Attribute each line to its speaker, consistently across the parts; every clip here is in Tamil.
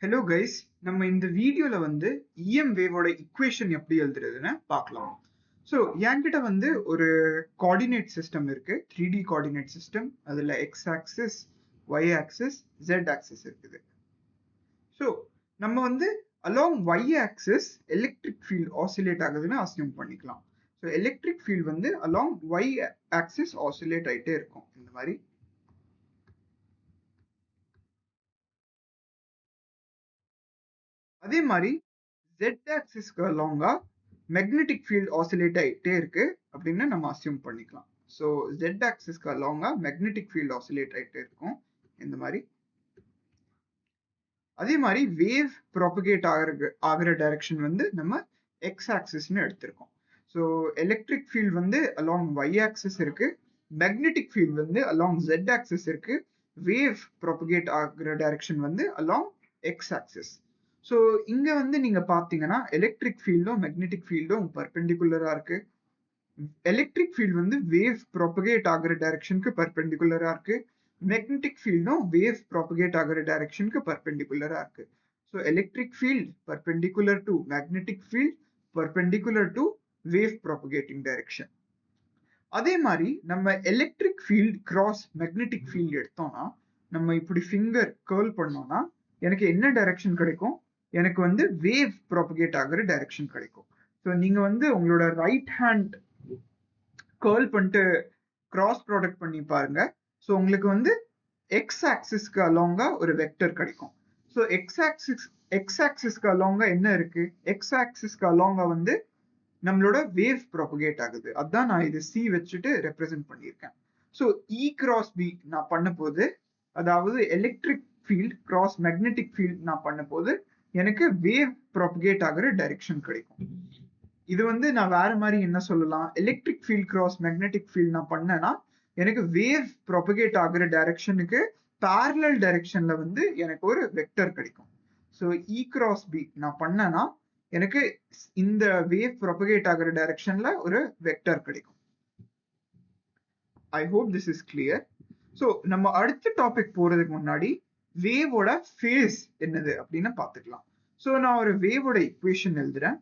Speaker 1: ஹலோ கைஸ், நம்ம இந்த வீடியோல வந்து இஎம் வேவோட இக்குவேஷன் எப்படி எழுதுறதுன்னு பார்க்கலாம். ஸோ என்கிட்ட வந்து ஒரு கோஆர்டினேட் சிஸ்டம் இருக்கு, 3D கோஆர்டினேட் சிஸ்டம். அதில் X axis, Y axis, Z axis இருக்குது. ஸோ நம்ம வந்து along Y axis electric field oscillate ஆகுதுன்னு அசியூம் பண்ணிக்கலாம். ஸோ எலக்ட்ரிக் ஃபீல்ட் வந்து அலாங் ஒய் ஆக்சிஸ் ஆசிலேட் ஆகிட்டே இருக்கும் இந்த மாதிரி. அதே மாதிரி ஜெட் ஆக்சிஸ்க்கு அலாங்கா மேக்னெட்டிக் ஃபீல்ட் ஆசிலேட் ஆகிட்டே இருக்கு அப்படின்னு நம்ம அசியூம் பண்ணிக்கலாம். ஸோ ஜெட் ஆக்சிஸ்க்கு அலாங்கா மேக்னெட்டிக் ஃபீல்ட் ஆசிலேட் ஆகிட்டே இருக்கும் இந்த மாதிரி. அதே மாதிரி வேவ் ப்ராபகேட் ஆகிற டைரக்ஷன் வந்து நம்ம எக்ஸ் ஆக்சிஸ்னு எடுத்திருக்கோம். ஸோ எலக்ட்ரிக் ஃபீல்ட் வந்து அலாங் ஒய் ஆக்சிஸ் இருக்கு, மேக்னெட்டிக் ஃபீல்ட் வந்து அலாங் ஜெட் ஆக்சிஸ் இருக்கு, வேவ் ப்ராபகேட் ஆகிற டைரக்ஷன் வந்து அலாங் எக்ஸ் ஆக்சிஸ். ஸோ இங்க வந்து நீங்க பாத்தீங்கன்னா எலக்ட்ரிக் ஃபீல்டும் மேக்னெட்டிக் ஃபீல்டும் பர்பெண்டிகுலரா இருக்கு. எலக்ட்ரிக் ஃபீல்ட் வந்து வேவ் ப்ராபகேட் ஆகிற டைரக்ஷனுக்கு பர்பெண்டிகுலரா இருக்கு, மேக்னெட்டிக் ஃபீல்டும் வேவ் ப்ராபகேட் ஆகிற டைரக்ஷனுக்கு பர்பெண்டிகுலரா இருக்கு. So electric field perpendicular to magnetic field perpendicular to wave propagating direction. அதே மாதிரி நம்ம electric field cross magnetic field எடுத்தோம்னா, நம்ம இப்படி ஃபிங்கர் கர்ல் பண்ணோம்னா எனக்கு என்ன டைரக்ஷன் கிடைக்கும்? எனக்கு வந்து வேவ் ப்ராபகேட் ஆகிற டைரக்ஷன் கிடைக்கும். ஸோ நீங்க வந்து உங்களோட ரைட் ஹேண்ட் கர்ல் பண்ணிட்டு கிராஸ் ப்ராடக்ட் பண்ணி பாருங்க. ஸோ உங்களுக்கு வந்து எக்ஸ் ஆக்சிஸ்க்கு அலாங்கா ஒரு வெக்டர் கிடைக்கும். ஸோ எக்ஸ் ஆக்சிஸ்க்கு அலாங்கா என்ன இருக்கு? எக்ஸ் ஆக்சிஸ்க்கு அலாங்கா வந்து நம்மளோட வேவ் ப்ராபகேட் ஆகுது. அதான் நான் இது சி வச்சுட்டு ரெப்ரசென்ட் பண்ணியிருக்கேன். ஸோ இ கிராஸ் பி நான் பண்ண போது, அதாவது electric field cross magnetic field நான் பண்ண போது எனக்கு வேவ் ப்ராபகேட் ஆகிற டைரக்ஷன் கிடைக்கும். இது வந்து நான் வேற மாதிரி என்ன சொல்லலாம், electric field cross magnetic field நான் பண்ணேன்னா எனக்கு வேவ் ப்ராபகேட் ஆகிற டைரக்ஷனுக்கு பேரலல் டைரக்ஷன்ல வந்து எனக்கு ஒரு வெக்டர் கிடைக்கும். ஸோ இ கிராஸ் பி நான் பண்ணேன்னா எனக்கு இந்த வேவ் ப்ராபகேட் ஆகிற டைரக்ஷன்ல ஒரு வெக்டர் கிடைக்கும். ஐ hope this is clear. So நம்ம அடுத்த டாபிக் போறதுக்கு முன்னாடி வேவோட ஃபேஸ் என்னது அப்படின்னு பார்த்துக்கலாம். ஸோ நான் ஒரு வேவோட இக்குவேஷன் எழுதுறேன்.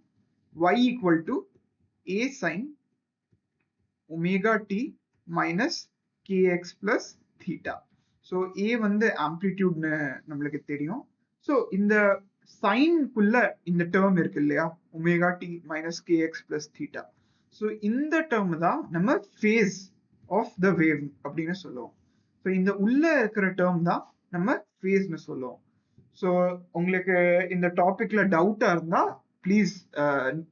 Speaker 1: y equal to a sin omega t minus kx plus theta. So a வந்து ஆம்ப்ளிடியூட்னு நம்மளுக்கு தெரியும். ஸோ இந்த சைனுக்குள்ள இந்த டேர்ம் இருக்கு இல்லையா, omega T minus KX plus theta. So இந்த டேர்ம் தான் நம்ம ஃபேஸ் ஆஃப் த வேவ் அப்படின்னு சொல்லுவோம். ஸோ இந்த உள்ள இருக்கிற டேர்ம் தான் நம்ம ஃபேஸ்னு சொல்லுவோம். ஸோ உங்களுக்கு இந்த டாபிக்ல டவுட்டா இருந்தா ப்ளீஸ்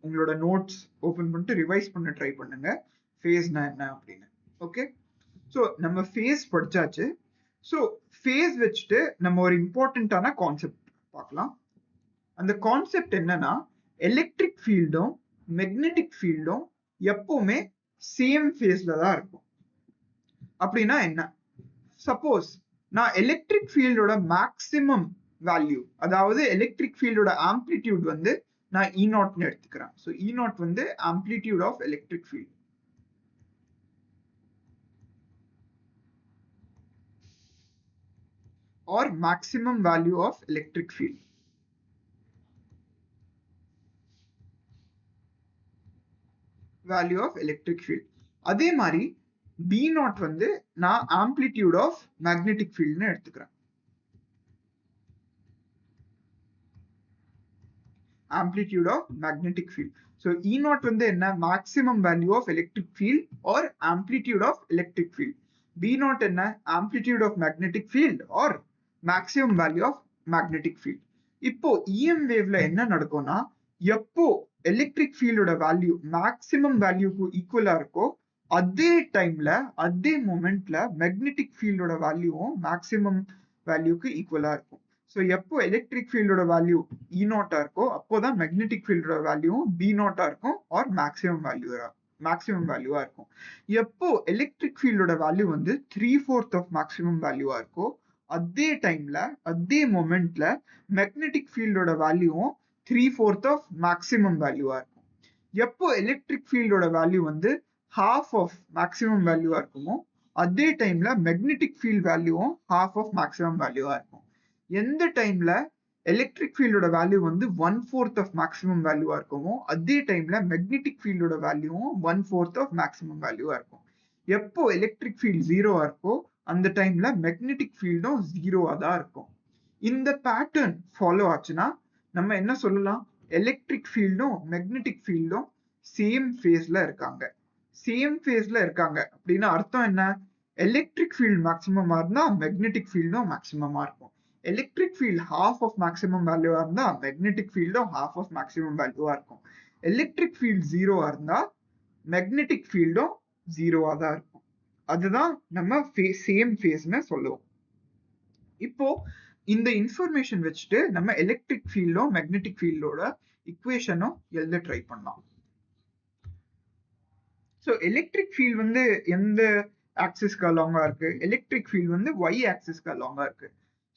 Speaker 1: உங்களோட நோட்ஸ் ஓப்பன் பண்ணிட்டு ரிவைஸ் பண்ண ட்ரை பண்ணுங்க, ஃபேஸ்னா என்ன அப்படின்னு. ஓகே, ஸோ நம்ம ஃபேஸ் படிச்சாச்சு. ஸோ ஃபேஸ் வச்சுட்டு நம்ம ஒரு இம்பார்ட்டண்ட்டான கான்செப்ட் பார்க்கலாம். அந்த கான்செப்ட் என்னன்னா, எலக்ட்ரிக் ஃபீல்டும் மேக்னெட்டிக் ஃபீல்டும் எப்பவுமே சேம் ஃபேஸ்ல தான் இருக்கும். அப்படின்னா என்ன? சப்போஸ் நான் எலக்ட்ரிக் ஃபீல்டோட மேக்ஸிமம் வேல்யூ, அதாவது எலக்ட்ரிக் ஃபீல்டோட ஆம்ப்ளிடியூட் வந்து நான் இ நாட்னு எடுத்துக்கிறேன். ஸோ இ நாட் வந்து amplitude of electric field. or maximum value of electric field. Value of electric field. அதே மாதிரி B நாட் வந்து நான் ஆம்ப்ளிடியூட் ஆஃப் மேக்னெட்டிக் ஃபீல்ட்னு எடுத்துக்கிறேன். Amplitude of magnetic field. So E naught வந்து என்ன? Maximum value of electric field or amplitude of electric field. B naught என்ன? Amplitude of magnetic field or maximum value of magnetic field. இப்போ இஎம் வேவ்ல என்ன நடக்கும்னா, எப்போ எலக்ட்ரிக் ஃபீல்டோட வேல்யூ மேக்ஸிமம் வேல்யூக்கு ஈக்குவலா இருக்கோ அதே டைம்ல அதே மொமெண்ட்ல மேக்னெட்டிக் ஃபீல்டோட வேல்யூவும் மேக்ஸிமம் வேல்யூக்கு ஈக்குவலா இருக்கும். ஸோ எப்போ எலக்ட்ரிக் ஃபீல்டோட வேல்யூ இ நாட்டா இருக்கோ அப்போதான் மேக்னெட்டிக் ஃபீல்டோட வேல்யூவும் பி நாட்டா இருக்கும் ஆர் மேக்ஸிமம் வேல்யூவா இருக்கும். எப்போ எலக்ட்ரிக் ஃபீல்டோட வேல்யூ வந்து 3/4 ஆஃப் மேக்ஸிமம் வேல்யூவா இருக்கோ அதே டைம்ல அதே மொமெண்ட்ல மேக்னெட்டிக் ஃபீல்டோட வேல்யூவும் 3/4 ஆஃப் மேக்ஸிமம் வேல்யூவா இருக்கும். எப்போ எலக்ட்ரிக் ஃபீல்டோட வேல்யூ வந்து half ஆஃப் மேக்ஸிமம் வேல்யூவா இருக்குமோ அதே டைம்ல மேக்னெட்டிக் ஃபீல்ட் வேல்யூவும் half ஆஃப் மேக்ஸிமம் வேல்யூவா இருக்கும். எந்த டைம்ல எலக்ட்ரிக் ஃபீல்டோட வேல்யூ வந்து 1/4 ஆஃப் மேக்ஸிமம் வேல்யூவா இருக்கும். அதே டைம்ல மேக்னெட்டிக் ஃபீல்டோட வேல்யூவும் 1/4 ஆஃப் மேக்ஸிமம் வேல்யூவா இருக்கும். எப்போ எலக்ட்ரிக் ஃபீல்ட் 0வா இருக்கோ அந்த டைம்ல மேக்னெட்டிக் ஃபீல்டும் 0வா தான் இருக்கும். இந்த பேட்டர்ன் ஃபாலோ ஆச்சுன்னா நம்ம என்ன சொல்லலாம்? எலக்ட்ரிக் ஃபீல்டும் மேக்னெட்டிக் ஃபீல்டும் சேம் ஃபேஸ்ல இருக்காங்க. சேம் ஃபேஸ்ல இருக்காங்க அப்படின்னா அர்த்தம் என்ன? எலக்ட்ரிக் ஃபீல்ட் மேக்ஸிமமா இருந்தா மேக்னெட்டிக் ஃபீல்டும் மேக்ஸிமமா இருக்கும். Electric field half of maximum வேல்யூவா இருந்தா மேக்னெட்டிக் ஃபீல்டும் half ஆஃப் மேக்ஸிமம் வேல்யூவா இருக்கும். எலக்ட்ரிக் ஃபீல்ட் 0வா இருந்தா மேக்னெட்டிக் ஃபீல்டும் 0வா தான் இருக்கும். அதுதான் நம்ம சேம் ஃபேஸ்னு சொல்லுவோம். இப்போ இந்த இன்ஃபர்மேஷன் வச்சுட்டு நம்ம எலக்ட்ரிக் ஃபீல்டும் மேக்னெட்டிக் ஃபீல்டோட இக்குவேஷனும் எழுத ட்ரை பண்ணலாம். ஸோ எலக்ட்ரிக் ஃபீல்ட் வந்து எந்த ஆக்சிஸ்க்கு அலாங்கா இருக்கு? எலக்ட்ரிக் ஃபீல்ட் வந்து y ஆக்சிஸ்க்கு அலாங்கா இருக்கு.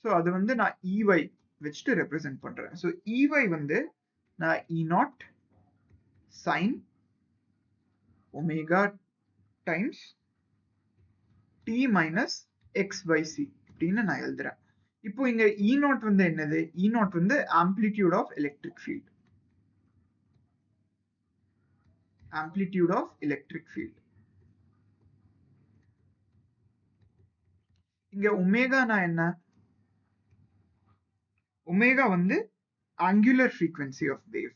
Speaker 1: ஸோ அது வந்து நான் EY வச்சுட்டு ரெப்ரசென்ட் பண்றேன். ஸோ EY வந்து நான் E0 sin omega times t minus x by c அப்படின்னு நான் எழுதுறேன். இப்போ இங்க E0 வந்து என்னது? E0 வந்து amplitude of electric field. Amplitude of electric field. இங்க ஒமேகானா என்ன? ஒமேகா வந்து angular frequency of wave.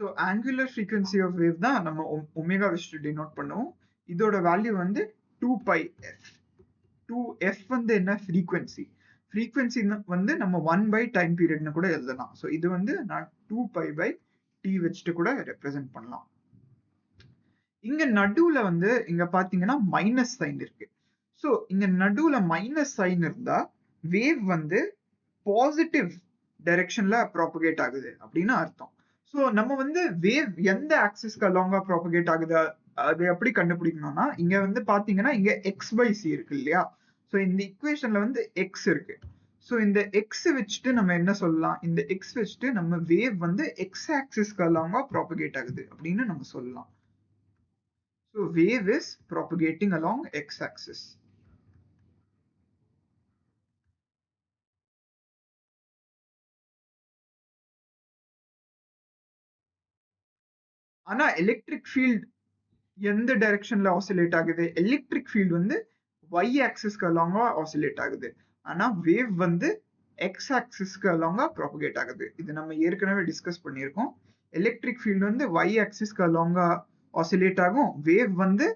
Speaker 1: So angular frequency of wave தான் நம்ம ஒமேகா வச்சுட்டு டினோட் பண்ணுவோம். இதோட வேல்யூ வந்து 2πf. 2f வந்து என்ன? ஃப்ரீக்வன்சி. ஃப்ரீக்வன்சி வந்து நம்ம 1 டைம் பீரியட்னு கூட எழுதலாம். ஸோ இது வந்து நான் 2π/t வச்சுட்டு கூட ரெப்ரசென்ட் பண்ணலாம். இங்க நடுவுல வந்து இங்க பாத்தீங்கன்னா மைனஸ் சைன் இருக்கு. ஸோ இங்க நடுவுல மைனஸ் சைன் இருந்தா வேவ் வந்து பாசிட்டிவ் டைரக்ஷன்ல ப்ராபகேட் ஆகுது அப்படின்னு அர்த்தம். ஸோ நம்ம வந்து வேவ் எந்த ஆக்சிஸ்க்கு அலாங்கா ப்ராபகேட் ஆகுது அது எப்படி கண்டுபிடிக்கணும்னா இங்க வந்து பாத்தீங்கன்னா இங்க x/c இருக்கு இல்லையா? ஸோ இந்த இக்குவேஷன்ல வந்து x இருக்கு. ஸோ இந்த x வச்சுட்டு நம்ம என்ன சொல்லலாம்? இந்த x வச்சுட்டு நம்ம வேவ் வந்து x ஆக்சிஸ்க்கு அலாங்கா ப்ராபகேட் ஆகுது அப்படின்னு நம்ம சொல்லலாம். So wave is propagating along x axis. ஆனா எலக்ட்ரிக் ஃபீல்ட் எந்த டைரக்ஷன்ல ஆசிலேட் ஆகுது? எலக்ட்ரிக் ஃபீல்ட் வந்து y ஆக்சிஸ்க்கு அலாங்கா ஆசிலேட் ஆகுது. ஆனா வேவ் வந்து x ஆக்சிஸ்க்கு அலாங்கா ப்ராபகேட் ஆகுது. இது நம்ம ஏற்கனவே டிஸ்கஸ் பண்ணியிருக்கோம். எலக்ட்ரிக் ஃபீல்ட் வந்து y ஆக்சிஸ்க்கு அலாங்கா ஆசிலேட் ஆகும். வேவ் வந்து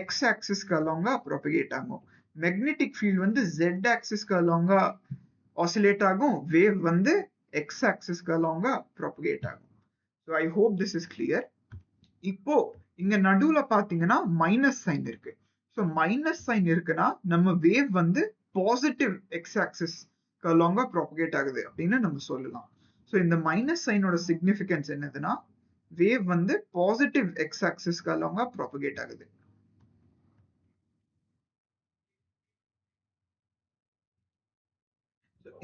Speaker 1: x ஆக்சிஸ்க்கு அலாங்கா ப்ராபகேட் ஆகும். மேக்னெட்டிக் ஃபீல்ட் வந்து z ஆக்சிஸ்க்கு அலாங்கா ஆசிலேட் ஆகும். வேவ் வந்து x ஆக்சிஸ்க்கு அலாங்கா ப்ராபகேட் ஆகும். So I hope this is clear. இப்போ இங்க நடுவுல பாத்தீங்கன்னா மைனஸ் சைன் இருக்கு. ஸோ மைனஸ் சைன் இருக்குன்னா நம்ம வேவ் வந்து பாசிட்டிவ் எக்ஸ் ஆக்சிஸ் அலாங்கா ப்ராபகேட் ஆகுது அப்படின்னு நம்ம சொல்லலாம். ஸோ இந்த மைனஸ் சைனோட சிக்னிஃபிகன்ஸ் என்னதுன்னா வேவ் வந்து பாசிட்டிவ் எக்ஸ் ஆக்சிஸ் அலாங்கா ப்ராபகேட் ஆகுது.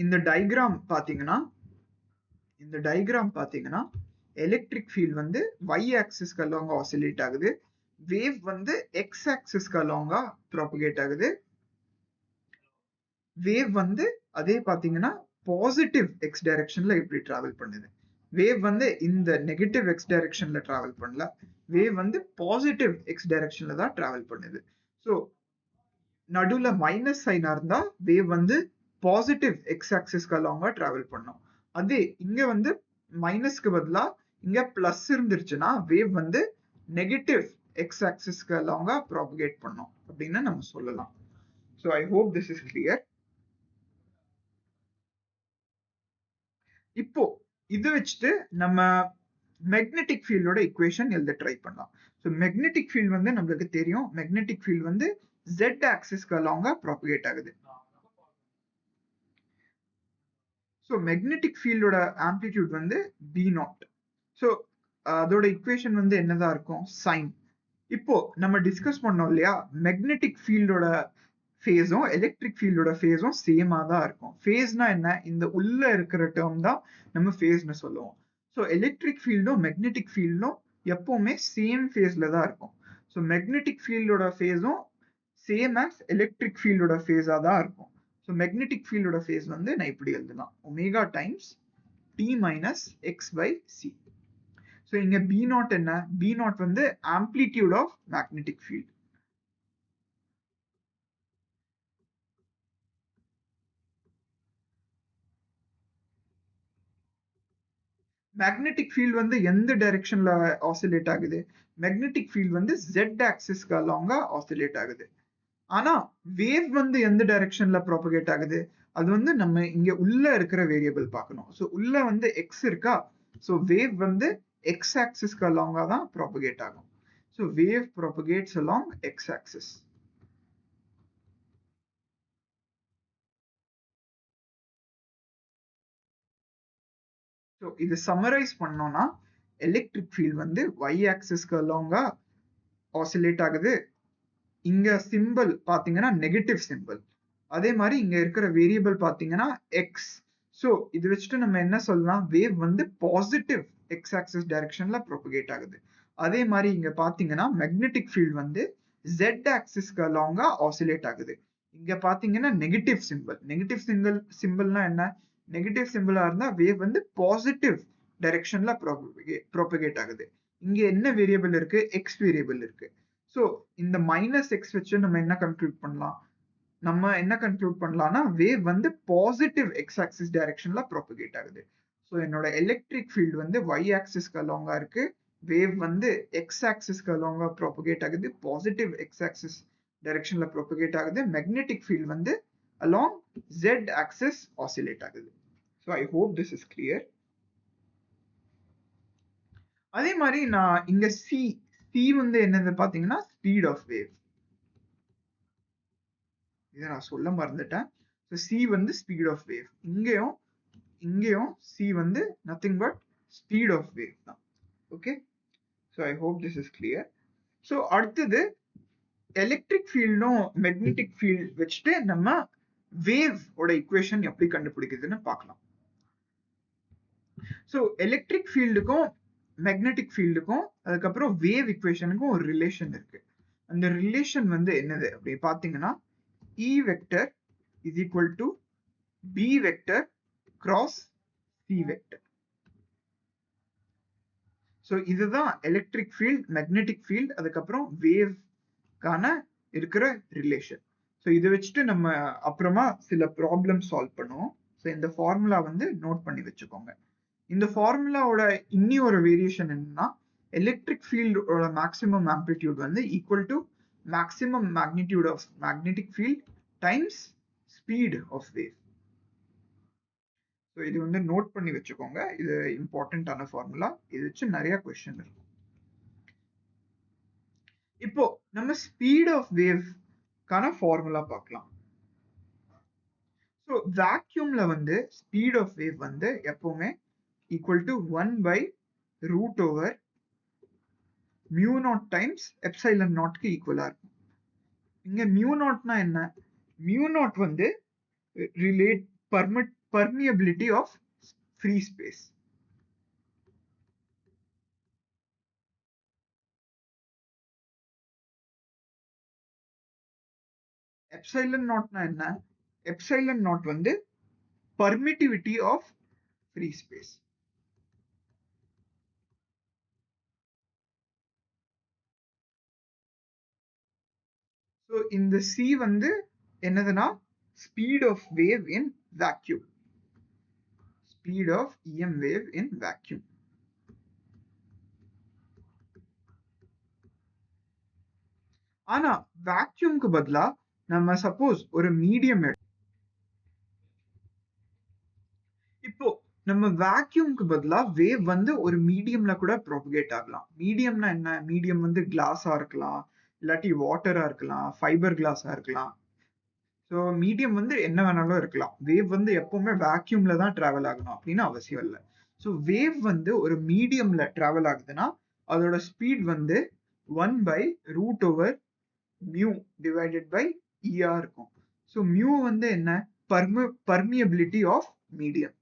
Speaker 1: இந்த டயக்ராம் பாத்தீங்கன்னா எலக்ட்ரிக் ஃபீல்ட் வந்து y ஆக்சிஸ்க்கு அலாங்கா ஆசிலேட் ஆகுது. வேவ் வந்து x ஆக்சிஸ்க்கு அலாங்கா ப்ராபகேட் ஆகுது. வேவ் வந்து அதே பாத்தீங்கன்னா பாசிட்டிவ் x டைரக்ஷன்ல இப்படி டிராவல் பண்ணுது. வேவ் வந்து இந்த நெகட்டிவ் x டைரக்ஷன்ல டிராவல் பண்ணல. வேவ் வந்து பாசிட்டிவ் x டைரக்ஷன்ல தான் டிராவல் பண்ணுது. ஸோ நடுவுல மைனஸ் சைனா இருந்தா வேவ் வந்து பாசிட்டிவ் x ஆக்சிஸ்க்கு அலாங்கா டிராவல் பண்ணும். அதே இங்க வந்து மைனஸ்க்கு பதிலா இங்க பிளஸ் இருந்துருச்சுன்னா வேவ் வந்து நெகட்டிவ் எக்ஸ் ஆக்சிஸ்க்கு அலாங்கா ப்ராபகேட் பண்ணும் அப்படின்னு நம்ம சொல்லலாம். So I hope this is clear. இப்போ இது வச்சுட்டு நம்ம மேக்னெட்டிக் ஃபீல்டோட இக்குவேஷன் எழுத ட்ரை பண்ணலாம். ஸோ மேக்னெட்டிக் ஃபீல்ட் வந்து நம்மளுக்கு தெரியும். மேக்னெட்டிக் ஃபீல்ட் வந்து z ஆக்சிஸ்க்கு அலாங்கா ப்ராபகேட் ஆகுது. ஸோ மேக்னெட்டிக் ஃபீல்டோட ஆம்ப்ளிடியூட் வந்து B0. ஸோ அதோட இக்குவேஷன் வந்து என்னதான் இருக்கும்? சைன். இப்போ நம்ம டிஸ்கஸ் பண்ணோம் இல்லையா? மேக்னெட்டிக் ஃபீல்டோட ஃபேஸும் எலக்ட்ரிக் ஃபீல்டோட ஃபேஸும் சேமா தான் இருக்கும். ஃபேஸ்னா என்ன? இந்த உள்ள இருக்கிற டேர்ம் தான் நம்ம ஃபேஸ்னு சொல்லுவோம். ஸோ எலக்ட்ரிக் ஃபீல்டும் மேக்னெட்டிக் ஃபீல்டும் எப்பவுமே சேம் ஃபேஸ்ல தான் இருக்கும். ஸோ மேக்னெட்டிக் ஃபீல்டோட ஃபேஸும் சேம் ஆஸ் எலக்ட்ரிக் ஃபீல்டோட ஃபேஸா தான் இருக்கும். ஸோ மேக்னெட்டிக் ஃபீல்டோட ஃபேஸ் வந்து நான் இப்படி எழுதலாம், omega times T minus X by C. So இங்க பி நாட் என்ன? பி நாட் வந்து amplitude of magnetic field. Magnetic field வந்து எந்த டைரக்ஷன்ல ஆசிலேட் ஆகுது? மேக்னெட்டிக் ஃபீல்ட் வந்து ஜெட் ஆக்சிஸ்க்கு அலாங்கா ஆசிலேட் ஆகுது. ஆனா வேவ் வந்து எந்த டைரக்ஷன்ல ப்ராபகேட் ஆகுது? அது வந்து நம்ம இங்க உள்ள இருக்கிற வேரியபிள் பார்க்கணும். ஸோ உள்ள வந்து எக்ஸ் இருக்கா? ஸோ வேவ் வந்து எக்ஸ் ஆக்சிஸ்க்கு அலாங்கா தான் ப்ராபகேட் ஆகும். So wave propagates along x axis. So இது சம்மரைஸ் பண்ணோம்னா எலக்ட்ரிக் ஃபீல்ட் வந்து y ஆக்சிஸ்க்கு அலாங்கா ஆசிலேட் ஆகுது. இங்க சிம்பிள் பாத்தீங்கன்னா நெகட்டிவ் சிம்பிள். அதே மாதிரி இங்க இருக்கிற வேரியபிள் பாத்தீங்கன்னா எக்ஸ். ஸோ இது வச்சுட்டு நம்ம என்ன சொல்லலாம்? வேவ் வந்து பாசிட்டிவ் எக்ஸ் ஆக்சிஸ் டைரக்ஷன்ல ப்ரோபகேட் ஆகுது. அதே மாதிரி இங்க பாத்தீங்கன்னா மேக்னெட்டிக் ஃபீல்ட் வந்து ஜெட் ஆக்சிஸ்க்கு அலாங்கா ஆசிலேட் ஆகுது. இங்க பாத்தீங்கன்னா நெகட்டிவ் சிம்பிள். நெகட்டிவ் சிம்பிள்னா என்ன? நெகட்டிவ் சிம்பிளா இருந்தா வேவ் வந்து பாசிட்டிவ் டைரக்ஷன்ல ப்ரோபகேட் ஆகுது. இங்க என்ன வேரியபிள் இருக்கு? எக்ஸ் வேரியபிள் இருக்கு. ஸோ இந்த மைனஸ் எக்ஸ் வச்சு நம்ம என்ன கன்க்ளூட் பண்ணலாம்? நம்ம என்ன கன்க்ளூட் பண்ணலாம்னா வேவ் வந்து பாசிட்டிவ் எக்ஸ் ஆக்சிஸ் டைரக்ஷன்ல ப்ரோபகேட் ஆகுது. ஸோ என்னோட எலக்ட்ரிக் ஃபீல்ட் வந்து y ஆக்சிஸ்க்கு அலாங்கா இருக்கு. வேவ் வந்து எக்ஸ் ஆக்சிஸ்க்கு அலாங்கா ப்ரோபகேட் ஆகுது. பாசிட்டிவ் எக்ஸ் ஆக்சிஸ் டைரக்ஷன்ல ப்ரோபகேட் ஆகுது. மேக்னெட்டிக் ஃபீல்ட் வந்து அலாங் z ஆக்சிஸ் ஆசிலேட் ஆகுது. So I hope this is clear. அதே மாதிரி நான் இங்க சி வந்து என்னது பாத்தீங்கன்னா ஸ்பீட் ஆஃப் வேவ். இதை நான் சொல்ல மறந்துட்டேன். ஸோ சி வந்து ஸ்பீட் ஆஃப் வேவ். இங்கேயும் சி வந்து nothing but speed of wave தான். Okay, so I hope this is clear. So அடுத்தது எலக்ட்ரிக் ஃபீல்டும் மேக்னெட்டிக் ஃபீல்ட் வச்சுட்டு நம்ம வேவ் ஓட இக்குவேஷன் எப்படி கண்டுபிடிக்குதுன்னு பார்க்கலாம். ஸோ எலக்ட்ரிக் ஃபீல்டுக்கும் மேக்னெட்டிக் ஃபீல்டுக்கும் அதுக்கப்புறம் வேவ் இக்குவேஷனுக்கும் ஒரு ரிலேஷன் இருக்கு. அந்த ரிலேஷன் வந்து என்னது அப்படி பார்த்தீங்கன்னா E vector is equal to B vector cross C vector. So இதுதான் எலக்ட்ரிக் ஃபீல்ட், மேக்னெட்டிக் ஃபீல்ட், அதுக்கப்புறம் வேவ்கான இருக்கிற ரிலேஷன். ஸோ இதை வச்சுட்டு நம்ம அப்புறமா சில ப்ராப்ளம் சால்வ் பண்ணுவோம். ஸோ இந்த ஃபார்முலா வந்து நோட் பண்ணி வச்சுக்கோங்க. இந்த ஃபார்முலாவோட இன்னி ஒரு வேரியேஷன் என்னன்னா எலக்ட்ரிக் ஃபீல்டோட மேக்ஸிமம் ஆம்ப்ளிடியூட் வந்து equal to maximum magnitude of magnetic field times speed of wave. So இது வந்து நோட் பண்ணி வச்சுக்கோங்க. இது இம்பார்ட்டன்டான ஃபார்முலா. இது வச்சு நிறைய கொஸ்டின் இருக்கும். இப்போ நம்ம ஸ்பீட் ஆஃப் வேவ்க்கான ஃபார்முலா பார்க்கலாம். ஸோ வேக்யூம்ல வந்து ஸ்பீட் ஆஃப் வேவ் வந்து எப்பவுமே ஈக்குவல் டு 1/√/μ0 டைம்ஸ் எப்சைலன் நாட்க்கு ஈக்குவலா இருக்கும். இங்க μ0னா என்ன? μ0 வந்து relate permeability of free space. epsilon நாட்னா என்ன? epsilon நாட் வந்து permittivity of free space. So இந்த C வந்து என்னதுன்னா speed of wave in vacuum. Speed of EM wave in vacuum. ஆனா வேக்யூம்க்கு பதிலா நம்ம சப்போஸ் ஒரு மீடியம் இப்போ நம்ம வேக்யூம்க்கு பதிலா வேவ் வந்து ஒரு மீடியம்ல கூட ப்ராபகேட் ஆகலாம். மீடியம்னா என்ன? மீடியம் வந்து கிளாஸா இருக்கலாம், இல்லாட்டி வாட்டரா இருக்கலாம், ஃபைபர் கிளாஸா இருக்கலாம். ஸோ மீடியம் வந்து என்ன வேணாலும் இருக்கலாம். வேவ் வந்து எப்பவுமே வேக்யூம்ல தான் டிராவல் ஆகணும் அப்படின்னு அவசியம் இல்லை. ஸோ வேவ் வந்து ஒரு மீடியம்ல டிராவல் ஆகுதுன்னா அதோட ஸ்பீட் வந்து 1/√/μ டிவைடட் பை ER இருக்கும். ஸோ மியூ வந்து என்ன? Permeability of medium.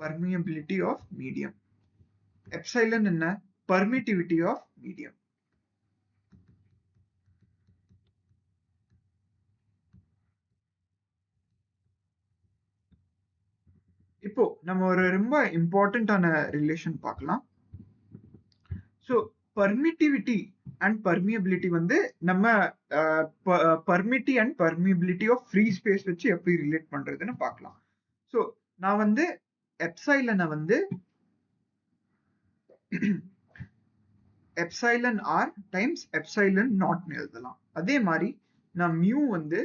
Speaker 1: permeability of medium. Epsilon என்ன? Permittivity of medium. இப்போ நம்ம ஒரு ரொம்ப இம்பார்ட்டன்டான ரிலேஷன் பார்க்கலாம். ஸோ பர்மிட்டிவிட்டி அண்ட் பர்மியபிலிட்டி வந்து நம்ம permittivity and permeability of free space வச்சு எப்படி ரிலேட் பண்றதுன்னு பார்க்கலாம். ஸோ நான் வந்து எப்சைலனை வந்து எப்சைலன் ஆர் டைம்ஸ் எப்சைலன் நாட்னு எழுதலாம். அதே மாதிரி நான் மியூ வந்து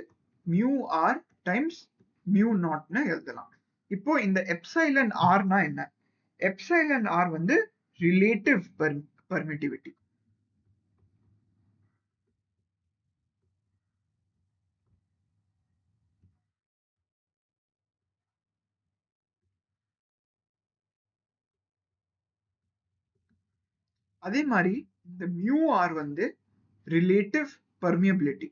Speaker 1: மியூ ஆர் டைம்ஸ் மியூ நாட்னு எழுதலாம். இப்போ இந்த எப்சைலன் ஆர்னா என்ன? எப்சைலன் ஆர் வந்து ரிலேட்டிவ் permittivity. அதே மாதிரி இந்த மியூ ஆர் வந்து ரிலேட்டிவ் permeability.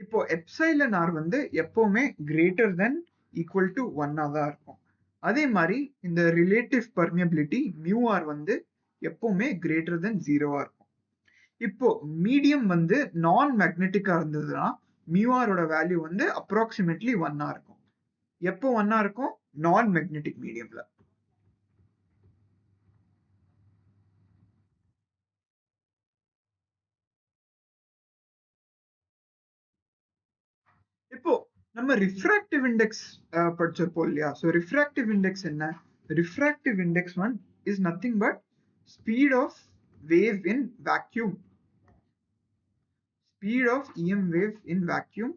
Speaker 1: இப்போ எப்சைலன் ஆர் வந்து எப்பவுமே கிரேட்டர் தென் ஈக்குவல் டு 1 தான் இருக்கும். அதே மாதிரி இந்த ரிலேட்டிவ் பர்மியபிலிட்டி மியூ ஆர் வந்து எப்பவுமே கிரேட்டர் தென் 0வா இருக்கும். இப்போ மீடியம் வந்து நான் மேக்னெட்டிக்கா இருந்ததுன்னா மியூ ஆரோட வேல்யூ வந்து அப்ராக்சிமேட்லி 1ஆ இருக்கும். எப்போ 1ஆ இருக்கும்? நான் மேக்னெட்டிக் மீடியம்ல. இப்போ நம்ம ரிஃப்ராக்டிவ் இண்டெக்ஸ் படிச்சிருப்போம் இல்லையா? ஸோ ரிஃப்ராக்டிவ் இண்டெக்ஸ் என்ன? Refractive index one is nothing but speed of wave in vacuum. Speed of EM wave in vacuum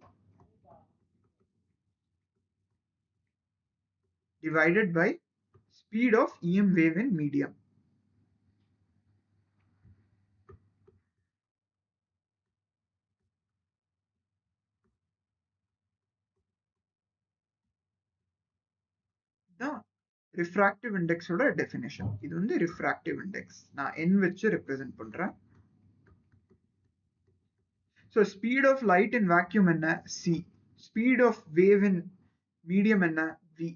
Speaker 1: divided by speed of EM wave in medium. தான் refractive index ஓட definition. இது வந்து refractive index. நான் n வச்சு represent பண்றேன். So speed of light in vacuum என்ன? c. Speed of wave in medium என்ன? v.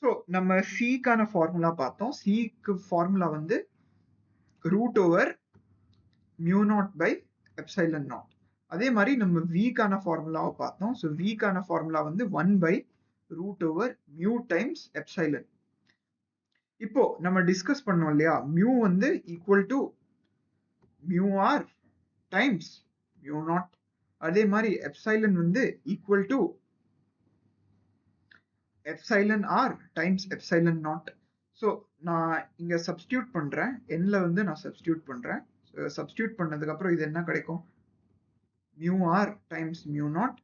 Speaker 1: So நம்ம c கான ஃபார்முலா பார்த்தோம். c க்கு ஃபார்முலா வந்து root over mu naught by epsilon naught. அதே மாதிரி நம்ம v கான ஃபார்முலாவை பார்த்தோம். ஸோ v கான ஃபார்முலா வந்து 1 by root over mu times epsilon. இப்போ நம்ம டிஸ்கஸ் பண்ணோம் இல்லையா? mu வந்து equal to mu r times mu naught. அதே மாதிரி epsilon வந்து equal to epsilon r times epsilon naught. So நான் இங்க சப்ஸ்டியூட் பண்றேன். nல வந்து நான் சப்ஸ்டியூட் பண்றேன். சப்ஸ்டியூட் பண்ணதுக்கு அப்புறம் இது என்ன கிடைக்கும்? mu r times mu naught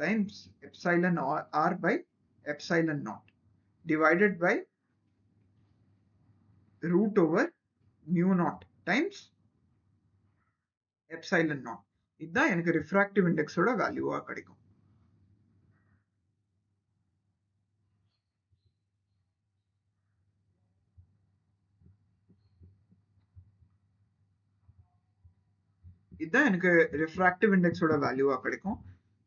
Speaker 1: times epsilon r by epsilon naught divided by root over mu naught times epsilon naught. இதுதான் எனக்கு ரிஃப்ராக்டிவ் இண்டெக்ஸோட வேல்யூவா கிடைக்கும். இதுதான் எனக்கு ரிஃப்ராக்டிவ் இண்டெக்ஸோட வேல்யூவா கிடைக்கும்.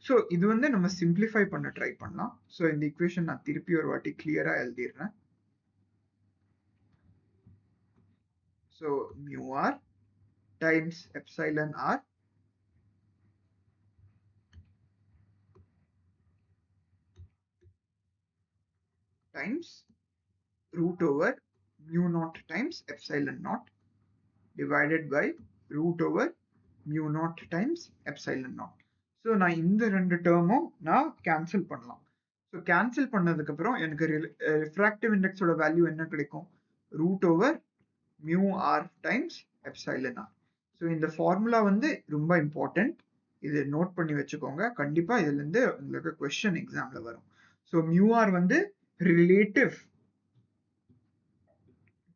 Speaker 1: ஸோ இது வந்து நம்ம சிம்பிளிஃபை பண்ண ட்ரை பண்ணலாம். ஸோ இந்த ஈக்குவேஷன் நான் திருப்பி ஒரு வாட்டி கிளியரா எழுதிடுறேன். So mu r times epsilon r times root over mu naught times epsilon naught divided by root over mu naught times epsilon naught. So நான் இந்த ரெண்டு டேர்மும் நான் கேன்சல் பண்ணலாம். ஸோ கேன்சல் பண்ணதுக்கு அப்புறம் எனக்கு ரிஃப்ராக்டிவ் இண்டெக்ஸோட வேல்யூ என்ன கிடைக்கும்? Root over mu R times epsilon R. So இந்த ஃபார்முலா வந்து ரொம்ப இம்பார்ட்டன்ட். இது நோட் பண்ணி வச்சுக்கோங்க. கண்டிப்பா இதுல இருந்து உங்களுக்கு கொஸ்டின் எக்ஸாம்ல வரும். ஸோ மியூ ஆர் வந்து relative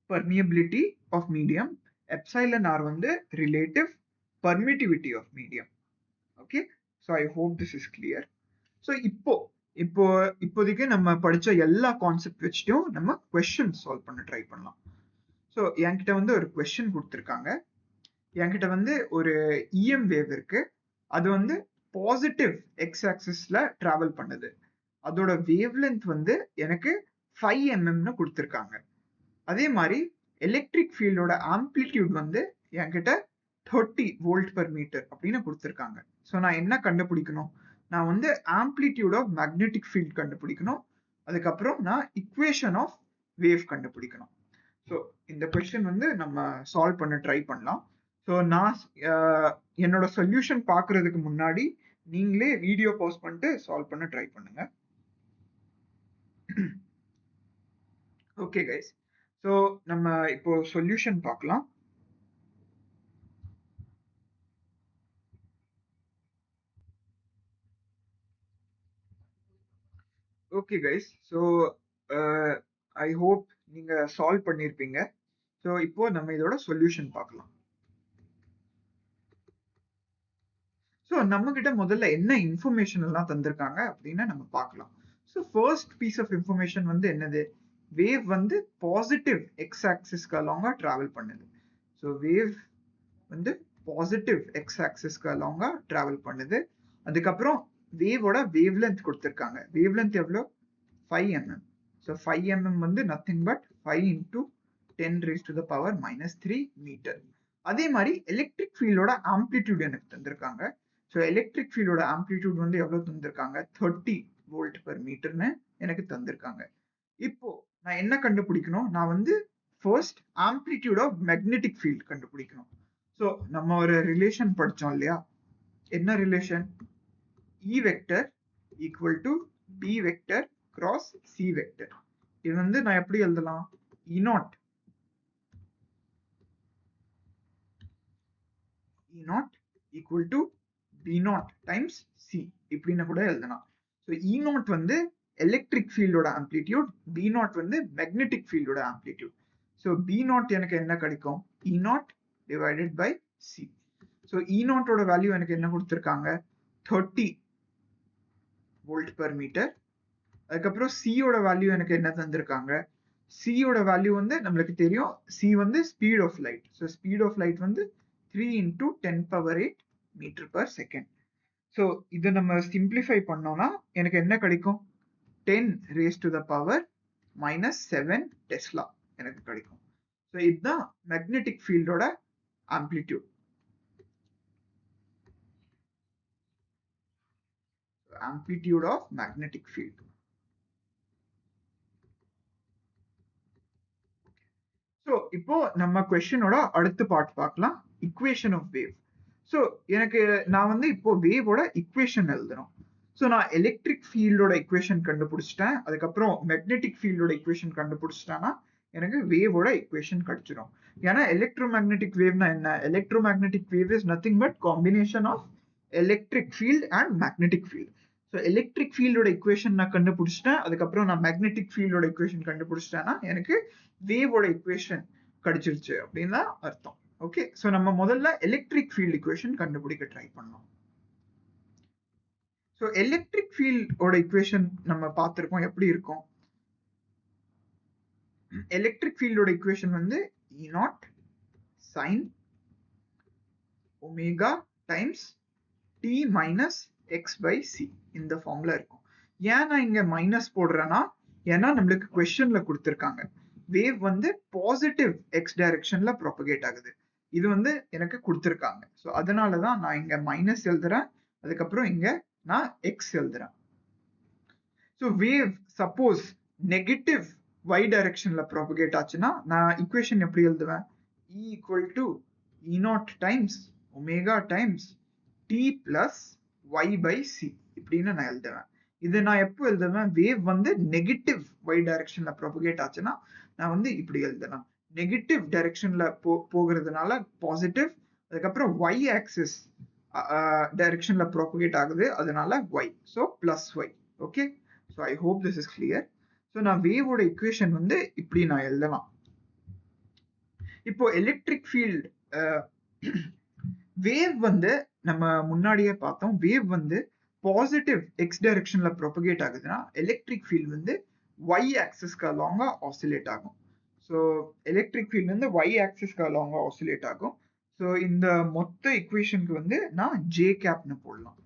Speaker 1: permeability of medium, epsilon r வந்து relative permittivity of medium. Okay, so I hope this is clear. So இப்போதைக்கு நம்ம படிச்ச எல்லா கான்செப்ட் வச்சுட்டும் நம்ம கொஸ்டின் சால்வ் பண்ண ட்ரை பண்ணலாம். ஸோ என்கிட்ட வந்து ஒரு கொஸ்டின் கொடுத்துருக்காங்க. என்கிட்ட வந்து ஒரு இஎம் வேவ் இருக்கு. அது வந்து பாசிட்டிவ் எக்ஸ் ஆக்சிஸ்ல டிராவல் பண்ணுது. அதோட வேவ் லென்த் வந்து எனக்கு 5 mm கொடுத்துருக்காங்க. அதே மாதிரி எலக்ட்ரிக் ஃபீல்டோட ஆம்ப்ளிடியூட் வந்து என்கிட்ட 30 வோல்ட் பெர் மீட்டர் அப்படின்னு கொடுத்துருக்காங்க. ஸோ நான் என்ன கண்டுபிடிக்கணும்? நான் வந்து ஆம்ப்ளிடியூட் ஆஃப் மேக்னெட்டிக் ஃபீல்ட் கண்டுபிடிக்கணும். அதுக்கப்புறம் நான் இக்குவேஷன் ஆஃப் வேவ் கண்டுபிடிக்கணும். ஸோ இந்த கொஸ்டின் வந்து நம்ம சால்வ் பண்ண ட்ரை பண்ணலாம். ஸோ நான் என்னோட சொல்யூஷன் பார்க்கறதுக்கு முன்னாடி நீங்களே வீடியோ பாஸ் பண்ணிட்டு சால்வ் பண்ண ட்ரை பண்ணுங்க. ஓகே கைஸ், ஸோ நம்ம இப்போ சொல்யூஷன் பார்க்கலாம். Okay guys, so I hope நீங்க சால்வ் பண்ணியிருப்பீங்க. ஸோ இப்போ நம்ம இதோட சொல்யூஷன் பார்க்கலாம். ஸோ நம்ம கிட்ட முதல்ல என்ன இன்ஃபர்மேஷன் எல்லாம் தந்திருக்காங்க அப்படின்னு நம்ம பார்க்கலாம். So first piece of information வந்து என்னது? வேவ் வந்து பாசிட்டிவ் எக்ஸ் ஆக்சிஸ்க்கு அலாங்கா டிராவல் பண்ணுது. ஸோ வேவ் வந்து பாசிட்டிவ் எக்ஸ் ஆக்சிஸ்க்கு அலாங்கா டிராவல் பண்ணுது. அதுக்கப்புறம் வேவோட வேவ் லென்த் கொடுத்துருக்காங்க. வேவ் லென்த் எவ்வளோ? 5 mm. ஸோ 5 mm வந்து nothing but 5 into 10 raised to the power -3 metre. அதே மாதிரி எலக்ட்ரிக் ஃபீல்டோட ஆம்ப்ளிடியூட் எனக்கு தந்திருக்காங்க. ஸோ எலக்ட்ரிக் ஃபீல்டோட ஆம்ப்ளிடியூட் வந்து எவ்வளோ தந்திருக்காங்க? 30 வோல்ட் பெர் மீட்டர்னு எனக்கு தந்திருக்காங்க. இப்போ நான் என்ன கண்டுபிடிக்கணும்? நான் வந்து first amplitude of magnetic field கண்டுபிடிக்கணும். ஸோ நம்ம ஒரு ரிலேஷன் படித்தோம் இல்லையா? என்ன ரிலேஷன்? E vector equal to B vector cross C vector. இது வந்து நான் எப்படி எழுதலாம்? E0 equal to B0 times C இப்படின்னு கூட எழுதலாம். ஸோ E0 வந்து எலக்ட்ரிக் ஃபீல்டோட ஆம்ப்ளிடியூட், B0 வந்து மேக்னெட்டிக் ஃபீல்டோட ஆம்ப்ளிடியூட். ஸோ B0 எனக்கு என்ன கிடைக்கும்? E0 divided by C. So E0 ஓட வேல்யூ எனக்கு என்ன கொடுத்துருக்காங்க? 30 வோல்ட் பெர் மீட்டர். அதுக்கப்புறம் C ஓட வேல்யூ எனக்கு என்ன தந்திருக்காங்க? C ஓட வேல்யூ வந்து நம்மளுக்கு தெரியும், C வந்து speed of light. So speed of light வந்து 3 into 10⁸ metre per second. So இதை நம்ம சிம்பிளிஃபை பண்ணோம்னா எனக்கு என்ன கிடைக்கும்? 10 raised to the power -7 tesla எனக்கு கிடைக்கும். ஸோ இதுதான் மேக்னெட்டிக் ஃபீல்டோட amplitude. Amplitude of magnetic field. So இப்போ நம்ம கொஸ்டினோட அடுத்த பார்ட் பார்க்கலாம், இக்குவேஷன் ஆஃப் வேவ். ஸோ எனக்கு நான் வந்து இப்போ வேவோட இக்குவேஷன் எழுதணும். ஸோ நான் எலக்ட்ரிக் ஃபீல்டோட இக்குவேஷன் கண்டுபிடிச்சிட்டேன். அதுக்கப்புறம் மேக்னெட்டிக் ஃபீல்டோட இக்குவேஷன் கண்டுபிடிச்சிட்டேன்னா எனக்கு வேவோட இக்குவேஷன் கிடைச்சிடும். ஏன்னா எலக்ட்ரோ மேக்னெட்டிக் வேவ்னா என்ன? Electromagnetic wave is nothing but combination of electric field and magnetic field. So electric ஃபீல்டோட இக்குவேஷன் நான் கண்டுபிடிச்சிட்டேன். அதுக்கப்புறம் நான் மேக்னெட்டிக் ஃபீல்டோட இக்குவேஷன் கண்டுபிடிச்சிட்டேன்னா எனக்கு வேவோட இக்குவேஷன் கிடைச்சிருச்சு அப்படின்னு தான் அர்த்தம். ஓகே, ஸோ நம்ம முதல்ல எலக்ட்ரிக் ஃபீல்ட் இக்குவேஷன் கண்டுபிடிக்க ட்ரை பண்ணோம். ஸோ எலக்ட்ரிக் ஃபீல்டோட இக்குவேஷன் நம்ம பார்த்துருக்கோம், எப்படி இருக்கும்? எலக்ட்ரிக் ஃபீல்டோட இக்குவேஷன் வந்து E0 sin omega times T minus X by C இந்த ஃபார்ம்ல இருக்கும். ஏன் நான் இங்க மைனஸ் போடுறேன்னா, ஏன்னா நம்மளுக்கு கொஸ்டின்ல கொடுத்துருக்காங்க வேவ் வந்து பாசிட்டிவ் எக்ஸ் டைரக்ஷன்ல ப்ராபகேட் ஆகுது. இது வந்து எனக்கு கொடுத்துருக்காங்க. ஸோ அதனால தான் நான் இங்க மைனஸ் எழுதுறேன். அதுக்கப்புறம் இங்க நான் எக்ஸ் எழுதுறேன். So wave suppose negative y டைரக்ஷன்ல ப்ராபகேட் ஆச்சுன்னா நான் இக்குவேஷன் எப்படி எழுதுவேன்? E equal to E0 times omega times T plus y by C இப்படின்னு நான் எழுதுவேன். இது நான் எப்போ எழுதுவேன்? வேவ் வந்து நெகட்டிவ் y டைரக்ஷன்ல ப்ராபகேட் ஆச்சுன்னா நான் வந்து இப்படி எழுதலாம். நெகட்டிவ் டைரக்ஷன்ல போகிறதுனால பாசிட்டிவ், அதுக்கப்புறம் y ஆக்சிஸ் டைரக்ஷன்ல ப்ராபகேட் ஆகுது, அதனால y. So plus y. Okay, so I hope this is clear. So நான் வேவோட இக்குவேஷன் வந்து இப்படி நான் எழுதலாம். இப்போ எலக்ட்ரிக் ஃபீல்ட் வேவ் வந்து நம்ம முன்னாடியே பார்த்தோம், வேவ் வந்து பாசிட்டிவ் எக்ஸ் டைரக்ஷன்ல ப்ரொபகேட் ஆகுதுன்னா எலக்ட்ரிக் ஃபீல்ட் வந்து y ஆக்சிஸ்க்கு அலாங்கா ஆசிலேட் ஆகும். ஸோ எலக்ட்ரிக் ஃபீல்ட் வந்து y ஆக்சிஸ்க்கு அலாங்கா ஆசிலேட் ஆகும். ஸோ இந்த மொத்த இக்குவேஷனுக்கு வந்து நான் ஜே கேப்னு போடலாம்.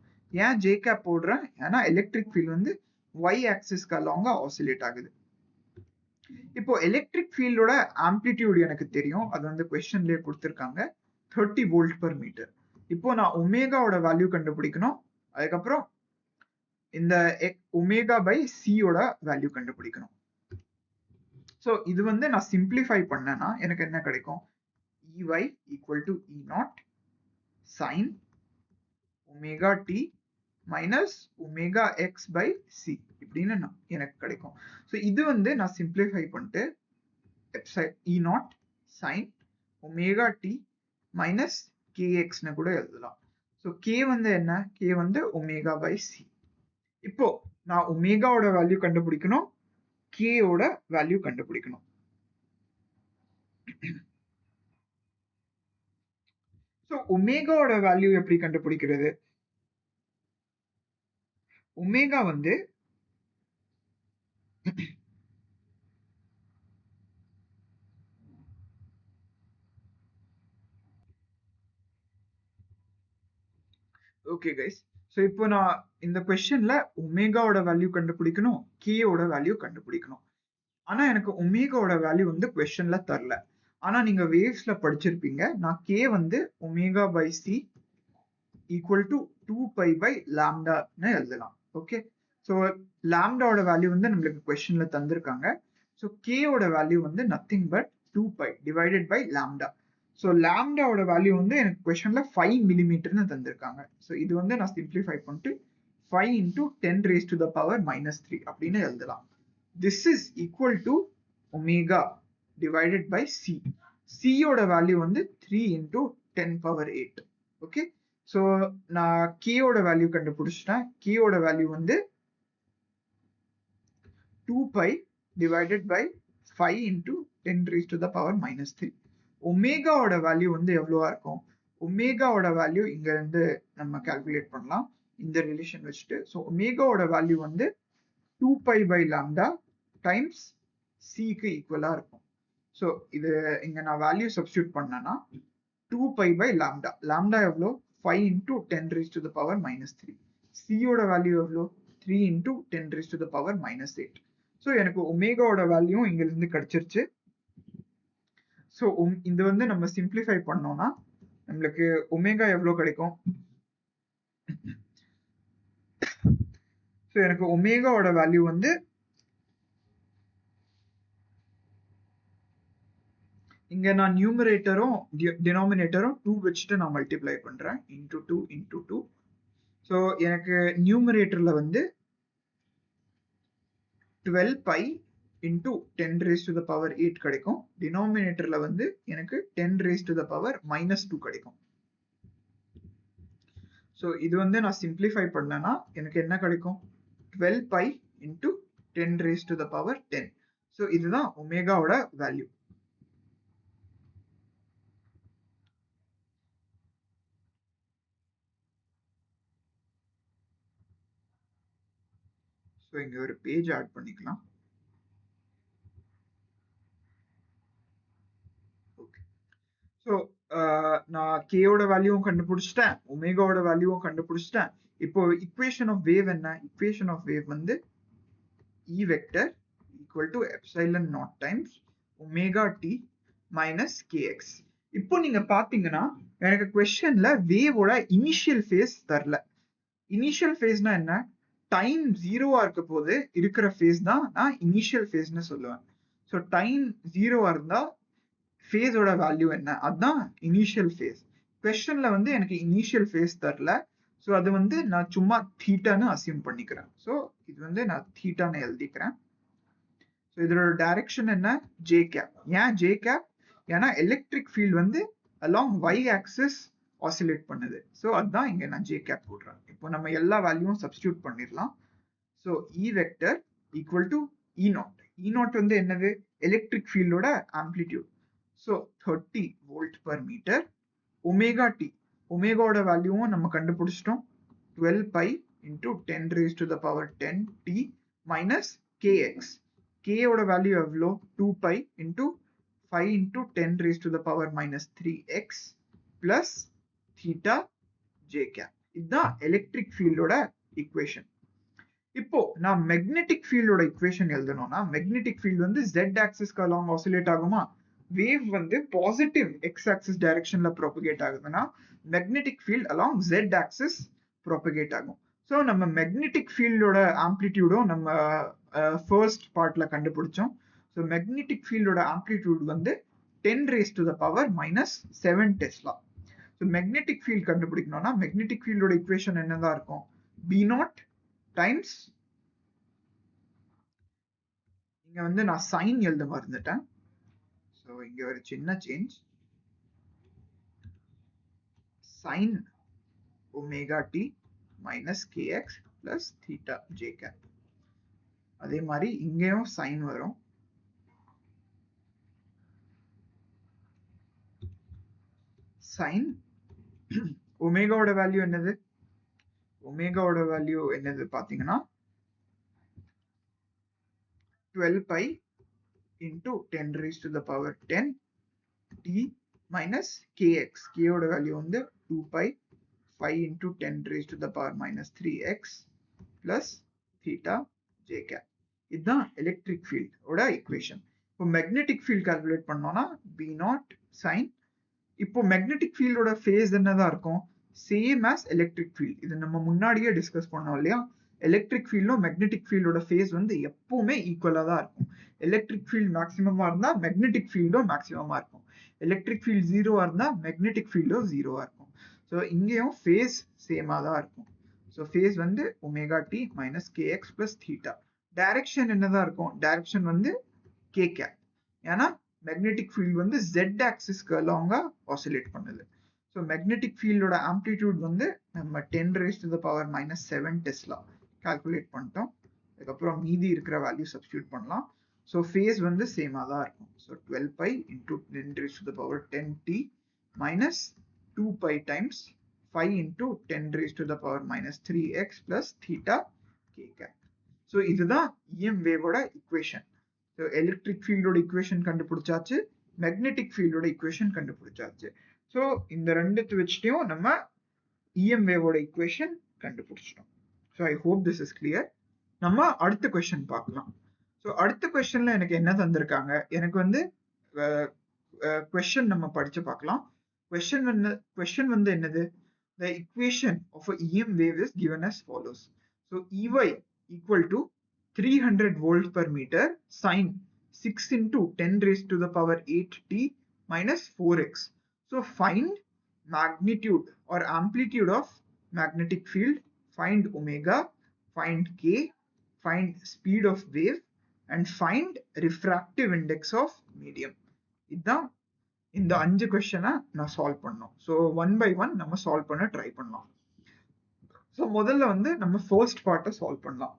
Speaker 1: ஏன் ஜே கேப் போடுறேன்? ஏன்னா எலக்ட்ரிக் ஃபீல்ட் வந்து ஒய் ஆக்சிஸ்க்கு அலாங்கா ஆசிலேட் ஆகுது. இப்போ எலக்ட்ரிக் ஃபீல்டோட ஆம்ப்ளிடியூட் எனக்கு தெரியும். அது வந்து கொஸ்டின்லயே கொடுத்துருக்காங்க 30 வோல்ட் பர் மீட்டர். இப்போ நான் ஒமேகாவோட வேல்யூ கண்டுபிடிக்கணும். அதுக்கப்புறம் இந்த ஒமேகா பை சியோட வேல்யூ கண்டுபிடிக்கணும். ஸோ இது வந்து நான் சிம்பிளிஃபை பண்ணேன்னா எனக்கு என்ன கிடைக்கும்? EY equal to E naught sin omega t minus omega x by c இப்படின்னு எனக்கு கிடைக்கும். ஸோ இது வந்து நான் சிம்பிளிஃபை பண்ணிட்டு E naught sin omega t minus kx னு கூட எழுதலாம். ஸோ k வந்து என்ன? k வந்து omega by c. இப்போ நான் ஒமேகாவோட வேல்யூ கண்டுபிடிக்கணும், k ஓட வேல்யூ கண்டுபிடிக்கணும். ஸோ ஒமேகாவோட வேல்யூ எப்படி கண்டுபிடிக்கிறது? ஒமேகா வந்து ஓகே கைஸ், ஸோ இப்போ நான் இந்த கொஸ்டின்ல ஒமேகாவோட வேல்யூ கண்டுபிடிக்கணும், கே ஓட வேல்யூ கண்டுபிடிக்கணும். ஆனா எனக்கு ஒமேகாவோட வேல்யூ வந்து கொஸ்டின்ல தரல. ஆனா நீங்க வேவ்ஸ்ல படிச்சிருப்பீங்க, நான் கே வந்து omega by c equal to 2 pi by லாம்டான்னு எழுதலாம். ஓகே, ஸோ லாம்டாவோட வேல்யூ வந்து நம்மளுக்கு கொஸ்டின்ல தந்திருக்காங்க. ஸோ கே ஓட வேல்யூ வந்து nothing but 2 pi divided by lambda. So லாம்டாவோட வேல்யூ வந்து எனக்கு கொஸ்டின்ல 5 மில்லிமீட்டர்னு தந்திருக்காங்க. ஸோ இது வந்து நான் சிம்பிளிஃபை பண்ணிட்டு 5 into 10 raised to the power minus 3 அப்படின்னு எழுதலாம். This is equal to omega divided by c. c ஓட வேல்யூ வந்து 3 into 10 power 8. ஓகே, ஸோ நான் k ஓட வேல்யூ கண்டுபிடிச்சிட்டேன். k ஓட வேல்யூ வந்து 2 pi divided by 5 into 10 raised to the power minus 3. ஒமேகாவோட வேல்யூ வந்து எவ்வளவா இருக்கும்? ஒமேகாவோட வேல்யூ இங்க இருந்து நம்ம கால்குலேட் பண்ணலாம் இந்த ரிலேஷன் வச்சுட்டு. ஸோ ஒமேகாவோட வேல்யூ வந்து 2 pi by lambda times c-க்கு ஈக்குவலா இருக்கும். ஸோ இது இங்க நான் வேல்யூ சப்ஸ்டியூட் பண்ணேன்னா 2 pi by lambda. lambda எவ்வளோ? 5 into 10 raised to the power minus 3. c-யோட value எவ்வளோ? 3 into 10 raised to the power minus 8. So எனக்கு ஒமேகாவோட வேல்யூ இங்க இருந்து கிடைச்சிருச்சு. ஸோ இது வந்து நம்ம சிம்பிளிஃபை பண்ணோம்னா நம்மளுக்கு ஒமேகா எவ்வளோ கிடைக்கும்? ஸோ எனக்கு ஒமேகாவோட வேல்யூ வந்து இங்க நான் நியூமரேட்டரும் டினாமினேட்டரும் 2 வச்சுட்டு நான் மல்டிப்ளை பண்றேன். Into 2 into 2. ஸோ எனக்கு நியூமரேட்டர்ல வந்து 12 pi into 10 raised to the power 8 கிடைக்கும். டினாமினேட்டர்ல வந்து எனக்கு 10 raised to the power minus 2 கிடைக்கும். ஸோ இது வந்து நான் சிம்பிளிஃபை பண்ணேன்னா எனக்கு என்ன கிடைக்கும்? 12 pi into 10 raised to the power 10. So இதுதான் ஒமேகாவோட வேல்யூ. ஸோ இங்க ஒரு பேஜ் ஆட் பண்ணிக்கலாம். ஓகே, ஸோ நான் கேயோட வேல்யூவும் கண்டுபிடிச்சிட்டேன், ஒமேகாவோட வேல்யூவும் கண்டுபிடிச்சிட்டேன். இப்போ இக்குவேஷன் ஆஃப் வேவ் என்ன? இக்குவேஷன் ஆஃப் வேவ் வந்து E vector equal to epsilon naught times omega t minus kx. இப்போ நீங்க பாத்தீங்கன்னா எனக்கு கொஸ்டின்ல வேவோட இனிஷியல் ஃபேஸ் தரல. இனிஷியல் ஃபேஸ்னா என்ன? டைம் 0வா இருக்க போது இருக்கிற ஃபேஸ் தான் நான் இனிஷியல் ஃபேஸ்னு சொல்லுவேன். ஸோ டைம் 0வா இருந்தா ஃபேஸோட வேல்யூ என்ன? அதுதான் இனிஷியல் ஃபேஸ். கொஸ்டின்ல வந்து எனக்கு இனிஷியல் ஃபேஸ் தரல. ஸோ அது வந்து நான் சும்மா தீட்டான்னு அசியூம் பண்ணிக்கிறேன். ஸோ இது வந்து நான் தீட்டான்னு எழுதிக்கிறேன். ஸோ இதோட டைரக்ஷன் என்ன? J cap. ஏன் ஜே கேப்? ஏன்னா எலக்ட்ரிக் ஃபீல்ட் வந்து அலாங் ஒய் ஆக்சிஸ் ஆசிலேட் பண்ணுது. ஸோ அதுதான் இங்க நான் ஜே கேப் போடுறேன். இப்போ நம்ம எல்லா வேல்யூவும் சப்ஸ்டியூட் பண்ணிடலாம். So E vector equal to E naught. E naught வந்து என்னது? எலக்ட்ரிக் ஃபீல்டோட amplitude. So 30 volt per metre. Omega t, ஒமேகாவோட வேல்யூவும் நம்ம கண்டுபிடிச்சிட்டோம். 12 pi into 10 raised to the power 10 t minus kx. k ஓட வேல்யூ எவ்வளோ? 2 pi into 5 into 10 raised to the power minus 3x plus theta J cap. இதுதான் எலக்ட்ரிக் ஃபீல்டோட ஈக்குவேஷன். இப்போ நான் மேக்னெட்டிக் ஃபீல்டோட ஈக்குவேஷன் எழுதணும்னா, மேக்னெட்டிக் ஃபீல்ட் வந்து z ஆக்சிஸ்க்கு அலாங் ஆசிலேட் ஆகுமா? வேவ் வந்து பாசிட்டிவ் x ஆக்சிஸ் டைரக்ஷன்ல ப்ரோபகேட் ஆகுதுன்னா magnetic field along z axis propagate ஆகும். ஸோ நம்ம மேக்னெட்டிக் ஃபீல்டோட ஆம்ப்ளிடியூடும் நம்ம ஃபர்ஸ்ட் பார்ட்ல கண்டுபிடிச்சோம். ஸோ மேக்னெட்டிக் ஃபீல்டோட ஆம்ப்ளிடியூட் வந்து 10⁻⁻7 டெஸ்லா. ஸோ மேக்னெட்டிக் ஃபீல்ட் கண்டுபிடிக்கணும்னா மேக்னெட்டிக் ஃபீல்டோட ஈக்குவேஷன் என்னதான் இருக்கும்? B0 டைம்ஸ், இங்க வந்து நான் சைன் எழுத மறந்துட்டேன். ஸோ இங்க ஒரு சின்ன change, sine omega T minus KX plus theta J cap. அதே மாதிரி இங்கேயும் சைன் வரும், சைன் ஒமேகாவோட வேல்யூ என்னது? ஒமேகாவோட வேல்யூ என்னது பாத்தீங்கன்னா 12 pi into 10 raised to the power 10 t minus kx. k ஓட வேல்யூ வந்து 2 pi 5 into 10 raised to the power minus 3x plus theta j cap. இதுதான் எலக்ட்ரிக் ஃபீல்ட் ஓட ஈக்குவேஷன். இப்போ மேக்னெட்டிக் ஃபீல்ட் கால்குலேட் பண்ணோம்னா B0 sin. இப்போ மேக்னெட்டிக் ஃபீல்டோட ஃபேஸ் என்னதான் இருக்கும்? Same as electric field. இது நம்ம முன்னாடியே டிஸ்கஸ் பண்ணோம் இல்லையா? எலக்ட்ரிக் ஃபீல்டும் மேக்னெட்டிக் ஃபீல்டோட ஃபேஸ் வந்து எப்பவுமே ஈக்குவலா தான் இருக்கும். எலக்ட்ரிக் ஃபீல்ட் மேக்ஸிமமா இருந்தா மேக்னெட்டிக் ஃபீல்டும் மேக்ஸிமமா இருக்கும். எலக்ட்ரிக் ஃபீல்ட் ஜீரோவா இருந்தா மேக்னெட்டிக் ஃபீல்டும் ஜீரோவா இருக்கும். ஸோ இங்கேயும் ஃபேஸ் சேமா தான் இருக்கும். ஸோ ஃபேஸ் வந்து omega T minus KX plus theta. Direction என்னதான் இருக்கும்? டைரக்ஷன் வந்து கே கேப். ஏன்னா மேக்னெட்டிக் ஃபீல்ட் வந்து z ஆக்சிஸ்க்கு அலாங்கா ஆசிலேட் பண்ணுது. ஸோ மேக்னெட்டிக் ஃபீல்டோட ஆம்ப்ளிடியூட் வந்து நம்ம 10⁻⁻7 டெஸ்லா கால்குலேட் பண்ணிட்டோம். அதுக்கப்புறம் மீதி இருக்கிற வேல்யூ சப்ஸ்டியூட் பண்ணலாம். ஸோ ஃபேஸ் வந்து சேமா தான் இருக்கும். So 12 pi into 10⁻10t minus 2 pi times 5 into 10⁻⁻3x plus theta k cap. So இதுதான் EM வேவோட ஈக்குவேஷன். ஸோ எலக்ட்ரிக் ஃபீல்டோட ஈக்குவேஷன் கண்டுபிடிச்சாச்சு, மேக்னெட்டிக் ஃபீல்டோட ஈக்குவேஷன் கண்டுபிடிச்சாச்சு. ஸோ இந்த ரெண்டுத்து வச்சுட்டையும் நம்ம EM வேவோட ஈக்குவேஷன் கண்டுபிடிச்சிட்டோம். So I hope this is clear. நம்ம அடுத்த கொஸ்டின் பார்க்கலாம். ஸோ அடுத்த கொஸ்டின்ல எனக்கு என்ன தந்திருக்காங்க? எனக்கு வந்து கொஸ்டின் நம்ம படிச்சு பார்க்கலாம். கொஸ்டின் வந்து என்னது? The equation of a EM wave is given as follows. So EY equal to 300 volt per meter sine 6 into 10 raised to the power 8t minus 4x. So find magnitude or amplitude of magnetic field, find omega, find k, find speed of wave and find refractive index of medium. இதுதான் இந்த 5 கொஸ்டினை நான் சால்வ் பண்ணோம். ஸோ 1 by 1 நம்ம சால்வ் பண்ண ட்ரை பண்ணலாம். ஸோ முதல்ல வந்து நம்ம ஃபர்ஸ்ட் பார்ட்டை சால்வ் பண்ணலாம்.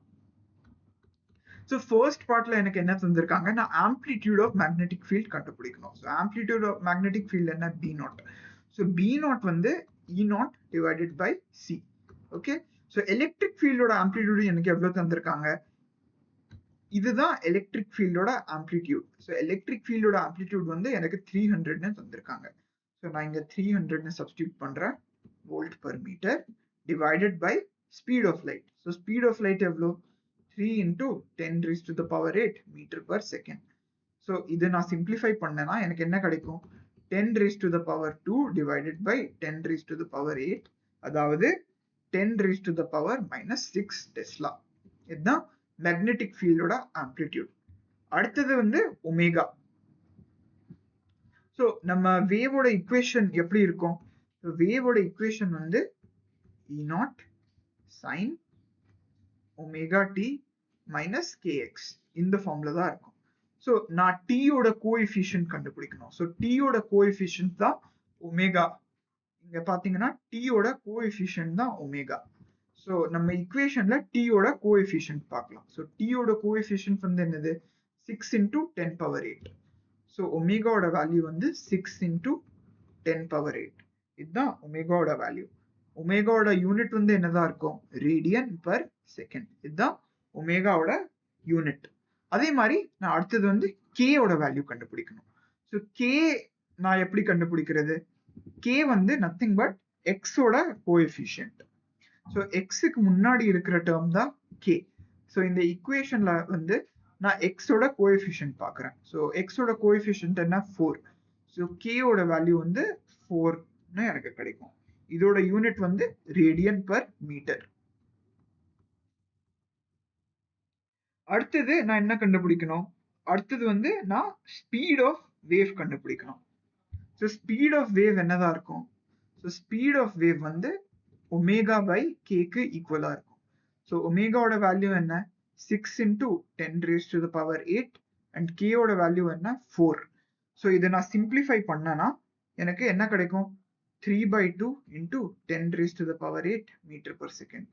Speaker 1: ஸோ ஃபர்ஸ்ட் பார்ட்ல எனக்கு என்ன தந்திருக்காங்க? நான் ஆம்ப்ளிடியூட் ஆஃப் மேக்னெட்டிக் ஃபீல்ட் கண்டுபிடிக்கணும். So amplitude of magnetic field என்ன? B0. ஸோ B0 வந்து E0 divided by C. Okay. So electric ஃபீல்டோட ஆம்ப்ளிடியூட் எனக்கு எவ்வளவு தந்திருக்காங்க? இதுதான் எலக்ட்ரிக் ஃபீல்டோட ஆம்ப்ளிடியூட். ஸோ எலக்ட்ரிக் ஃபீல்டோட ஆம்ப்ளிடியூட் வந்து எனக்கு 300ன்னு தந்திருக்காங்க. ஸோ நான் இங்க 300ன்னு சப்ஸ்டியூட் பண்றேன். Volt per metre divided by speed of light. So speed of light எவ்வளோ? 3 into 10 raised to the power 8 meter per second. So இதை நான் simplify பண்ணேன்னா எனக்கு என்ன கிடைக்கும்? 10 raised to the power 2 divided by 10 raised to the power 8, அதாவது 10 raised to the power minus 6 Tesla. இதுதான் மேக்னெட்டிக் ஃபீல்டோட ஆம்ப்ளிடியூட். அடுத்தது வந்து ஒமேகா. ஸோ நம்ம வேவோட ஈக்குவேஷன் எப்படி இருக்கும்? வேவோட ஈக்குவேஷன் வந்து E0 sin omega T minus KX இந்த ஃபார்ம்ல தான் இருக்கும். ஸோ நான் டீயோட கோஎஃபிஷியன்ட் கண்டுபிடிக்கணும். ஸோ டீயோட கோஎஃபிஷியன்ட் தான் ஒமேகா. இங்க பாத்தீங்கன்னா டீயோட கோஎஃபிஷியன்ட் தான் ஒமேகா. ஸோ நம்ம ஈக்குவேஷன்ல டீயோட கோஎஃபிஷியன்ட் பார்க்கலாம். ஸோ டீயோட கோஎஃபிஷியன்ட் வந்து என்னது? 6 into 10 power 8. ஸோ ஒமேகாவோட வேல்யூ வந்து 6 into 10 power 8. இதுதான் ஒமேகாவோட வேல்யூ. ஒமேகாவோட யூனிட் வந்து என்னதான் இருக்கும்? Radian per second. இதுதான் ஒமேகாவோட யூனிட். அதே மாதிரி நான் அடுத்தது வந்து கேயோட வேல்யூ கண்டுபிடிக்கணும். ஸோ கே நான் எப்படி கண்டுபிடிக்கிறது? k வந்து நத்திங் பட் எக்ஸோட கோஎஃபிஷியன்ட். ஸோ எக்ஸுக்கு முன்னாடி இருக்கிற டேர்ம் தான் கே. ஸோ இந்த ஈக்குவேஷன்ல வந்து நான் எக்ஸோட கோஎஃபிஷியன்ட் பார்க்குறேன். ஸோ எக்ஸோட கோஎஃபிஷியன்ட் என்ன 4. ஸோ கேயோட வேல்யூ வந்து 4ன்னு எனக்கு கிடைக்கும். இதோட யூனிட் வந்து ரேடியன் பர் மீட்டர். அடுத்தது நான் என்ன கண்டுபிடிக்கணும்? அடுத்தது வந்து நான் ஸ்பீட் ஆஃப் வேவ் கண்டுபிடிக்கணும். ஸோ ஸ்பீட் ஆஃப் வேவ் என்னதான் இருக்கும்? ஸோ ஸ்பீட் ஆஃப் வேவ் வந்து ஒமேகா பை கேக்கு ஈக்குவலா இருக்கும். ஸோ ஒமேகாவோட வேல்யூ என்ன? 6 into 10 raised to the power 8 and k ஓட வேல்யூ என்ன? 4. ஸோ இதை நான் சிம்பிளிஃபை பண்ணனா எனக்கு என்ன கிடைக்கும்? 3/2 into 10 raised to the power 8 meter per second,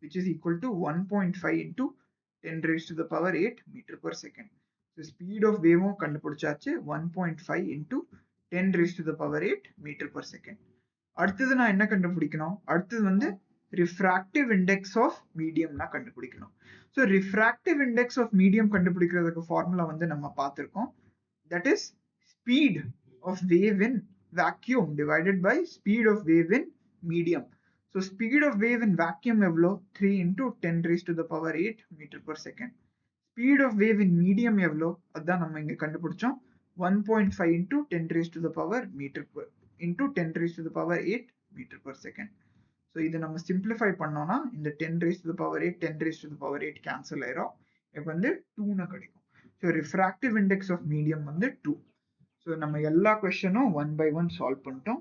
Speaker 1: which is equal to 1.5 into 10 raised to the power 8 meter per second. So speed of wave கண்டுபிடிச்சாச்சு 1.5 into 10 raised to the power 8 meter per second. அடுத்தது நான் என்ன கண்டுபிடிக்கணும்? அடுத்தது வந்து refractive index of medium நான் கண்டுபிடிக்கணும். So refractive index of medium கண்டுபிடிக்கிறதுக்கு ஃபார்முலா வந்து நம்ம பார்த்திருக்கோம். That is speed of wave in vacuum divided by speed of wave in medium. So speed of wave in vacuum எவ்வளோ? 3 into 10 raised to the power 8 meter per second. Speed of wave in medium எவ்வளோ? அதான் நம்ம இங்க கண்டுபிடிச்சோம். 1.5 into 10 raised to the power meter per into 10 raised to the power 8 meter per second. So இதை நம்ம simplify பண்ணோம்னா இந்த 10 raised to the power 8 10 raised to the power 8 cancel ஆயிரும். இப்போ வந்து 2ன்னு கிடைக்கும். So refractive index of medium வந்து 2. So நம்ம எல்லா கொஸ்டினும் 1 by 1 சால்வ் பண்ணிட்டோம்.